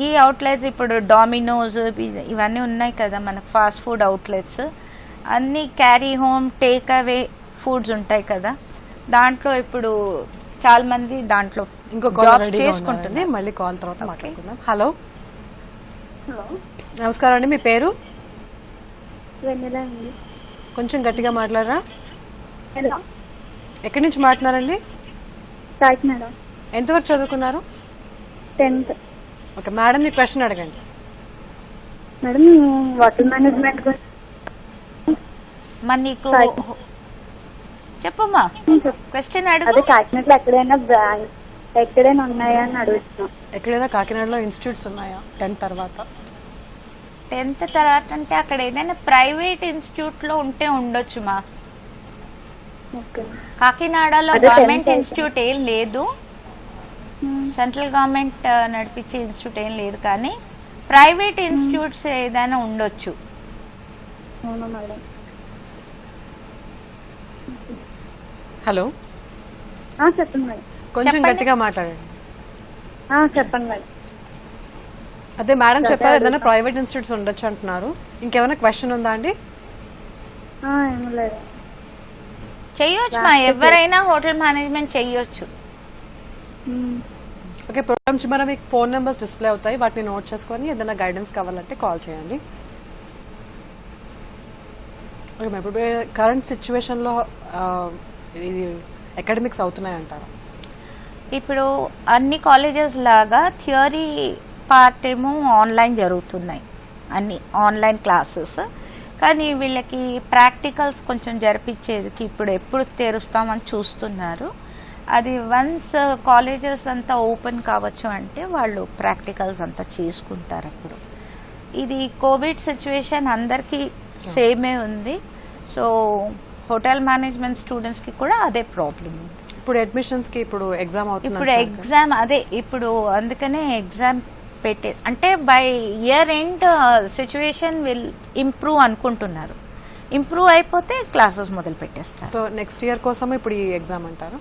ఈ అవుట్లెట్స్ ఇప్పుడు డామినోస్ ఇవన్నీ ఉన్నాయి కదా మనకు, ఫాస్ట్ ఫుడ్ అవుట్లెట్స్ అన్నీ carry home, take away foods ఉంటాయి కదా, దాంట్లో ఇప్పుడు చాలా మంది దాంట్లో జాబ్స్ చేసుకుంటుంది. మళ్ళీ కాల్ తర్వాత మాట్లాడుకుందాం. హలో నమస్కారం అండి, మీ పేరు? వెన్నెలా అండి. కొంచెం గట్టిగా మాట్లాడరా. హలో, ఎక్కడి నుంచి మాట్లాడారండి? కాకినాడ. ఎంతవరకు చదువుకున్నారు? 10th. ఓకే మేడం, మీ క్వశ్చన్ అడగండి. మేడం హోటల్ మేనేజ్మెంట్ మరి నీకు చెప్పమ్మా క్వశ్చన్ అడుగు. అదే కాకినాడలో ఎక్కడైనా ఉన్నాయా అని అడుగుతున్నాం. ఎక్కడైనా కాకినాడలో ఇన్స్టిట్యూట్స్ ఉన్నాయా 10th తర్వాత? 10th తర్వాత అంటే అక్కడ ఏదైనా ప్రైవేట్ ఇన్స్టిట్యూట్ లో ఉంటే ఉండొచ్చు మా. కాకినాడలో గవర్నమెంట్ ఇన్స్టిట్యూట్ ఏం లేదు, సెంట్రల్ గవర్నమెంట్ నడిపించే ఇన్స్టిట్యూట్ ఏం లేదు, కానీ ప్రైవేట్ ఇన్స్టిట్యూట్స్ ఏదైనా ఉండొచ్చు. హలో చెప్పండి మేడం. కొంచెం గట్టిగా మాట్లాడండి. చెప్పండి మేడం. అదే మేడం చెప్పారు ఏదైనా ప్రైవేట్ ఇన్స్టిట్యూట్స్ ఉండొచ్చు అంటున్నారు. ఇంకేమైనా క్వశ్చన్ ఉందా అండి? చెయ్యొచ్చు మా, ఎవరైనా హోటల్ మేనేజ్మెంట్ చెయ్యొచ్చు. ఓకే, ప్రోగ్రామ్ చివర మీకు ఫోన్ నెంబర్స్ డిస్ప్లే అవుతాయి, వాటిని నోట్ చేసుకొని ఏదైనా గైడెన్స్ కావాలంటే కాల్ చేయండి. ఓకే మ్యామ్, ఇప్పుడు కరెంట్ సిచ్యువేషన్లో ఇది అకాడమిక్స్ అవుతున్నాయి అంటారా? ఇప్పుడు అన్ని కాలేజెస్ లాగా థియరీ పార్ట్ ఏమో ఆన్లైన్ జరుగుతున్నాయి, అన్ని ఆన్లైన్ క్లాసెస్. కానీ వీళ్ళకి ప్రాక్టికల్స్ కొంచెం జరిపించేది ఇప్పుడు ఎప్పుడు తెరుస్తామని చూస్తున్నారు. అది వన్స్ కాలేజెస్ అంతా ఓపెన్ కావచ్చు అంటే వాళ్ళు ప్రాక్టికల్స్ అంతా చేసుకుంటారు. అప్పుడు ఇది కోవిడ్ సిచ్యువేషన్ అందరికీ సేమే ఉంది. సో హోటల్ మేనేజ్మెంట్ స్టూడెంట్స్ కి కూడా అదే ప్రాబ్లం ఉంది. ఇప్పుడు అడ్మిషన్స్ కి ఇప్పుడు ఎగ్జామ్ అవుతుంది. ఇప్పుడు ఎగ్జామ్ అదే ఇప్పుడు అందుకనే ఎగ్జామ్ పెట్టే అంటే by year end situation will improve అనుకుంటున్నారు. ఇంప్రూవ్ అయిపోతే క్లాసెస్ మొదలు పెట్టేస్తారు. సో నెక్స్ట్ ఇయర్ కోసం ఇప్పుడు ఈ ఎగ్జామ్ అంటారు.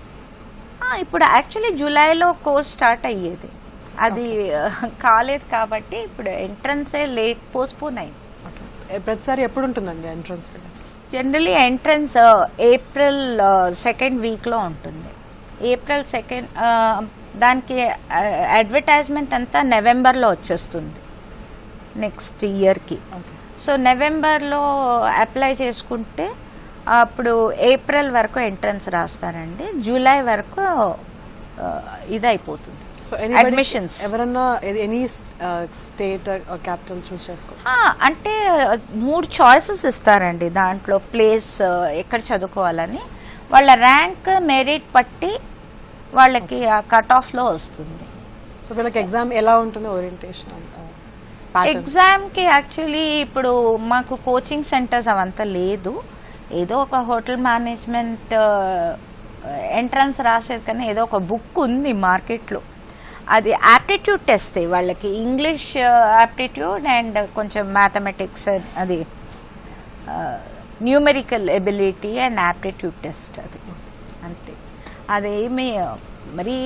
ఇప్పుడు యాక్చువల్లీ జూలైలో కోర్స్ స్టార్ట్ అయ్యేది, అది కాలేదు కాబట్టి ఇప్పుడు ఎంట్రన్సే లేట్ పోస్ట్పోన్ అయింది. ప్రతిసారి ఎప్పుడు ఉంటుందండి entrance? Generally entrance April 2nd వీక్లో ఉంటుంది. ఏప్రిల్ 2nd దానికి అడ్వర్టైజ్మెంట్ అంతా నవంబర్లో వచ్చేస్తుంది నెక్స్ట్ ఇయర్కి. సో నవంబర్లో అప్లై చేసుకుంటే అప్పుడు ఏప్రిల్ వరకు ఎంట్రన్స్ రాస్తారండి, జూలై వరకు ఇది అయిపోతుంది. సో అడ్మిషన్స్ ఎవరన్నా ఎనీ స్టేట్ క్యాపిటల్ చూస్ చేసుకో అంటే 3 చాయిసెస్ ఇస్తారండి. దాంట్లో ప్లేస్ ఎక్కడ చదువుకోవాలని వాళ్ళ ర్యాంక్ మెరిట్ పట్టి వాళ్ళకి ఆ కట్ ఆఫ్ లో వస్తుంది. సో వీళ్ళకి ఎగ్జామ్ ఎలా ఉంటుంది? ఓరియంటేషన్ ఎగ్జామ్ కి యాక్చువల్లీ ఇప్పుడు మాకు కోచింగ్ సెంటర్స్ అవంతా లేదు. ఏదో ఒక హోటల్ మేనేజ్మెంట్ ఎంట్రన్స్ రాసేది కానీ ఏదో ఒక బుక్ ఉంది మార్కెట్లో, అది యాప్టిట్యూడ్ టెస్ట్ వాళ్ళకి, ఇంగ్లీష్ యాప్టిట్యూడ్ అండ్ కొంచెం మ్యాథమెటిక్స్, అది numerical ability and aptitude test, అది అంతే. అదేమి మరీ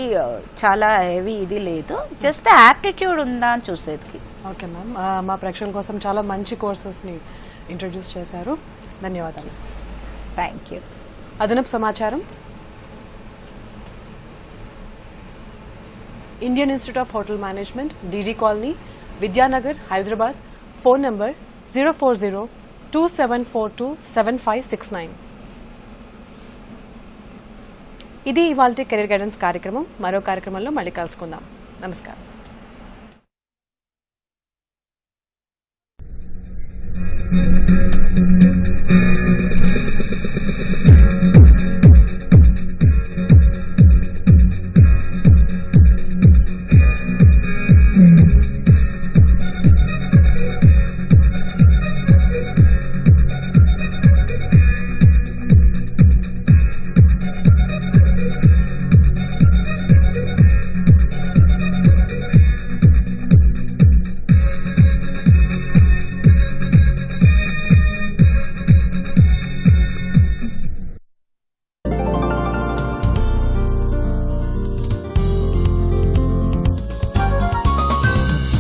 చాలా హెవీ ఇది లేదు, జస్ట్ యాప్టిట్యూడ్ ఉందా అని చూసేది. ఓకే మ్యామ్, మా ప్రేక్షకుల కోసం చాలా మంచి కోర్సెస్ని ఇంట్రడ్యూస్ చేశారు, ధన్యవాదాలు. Thank you. అదనపు సమాచారం. Indian institute of hotel management, DD colony, Vidyanagar, Hyderabad. Phone number 04027427569. ఇది ఇవాల్టి కెరీర్ గైడెన్స్ కార్యక్రమం. మరో కార్యక్రమంలో మళ్ళీ కలుసుకుందాం. నమస్కారం.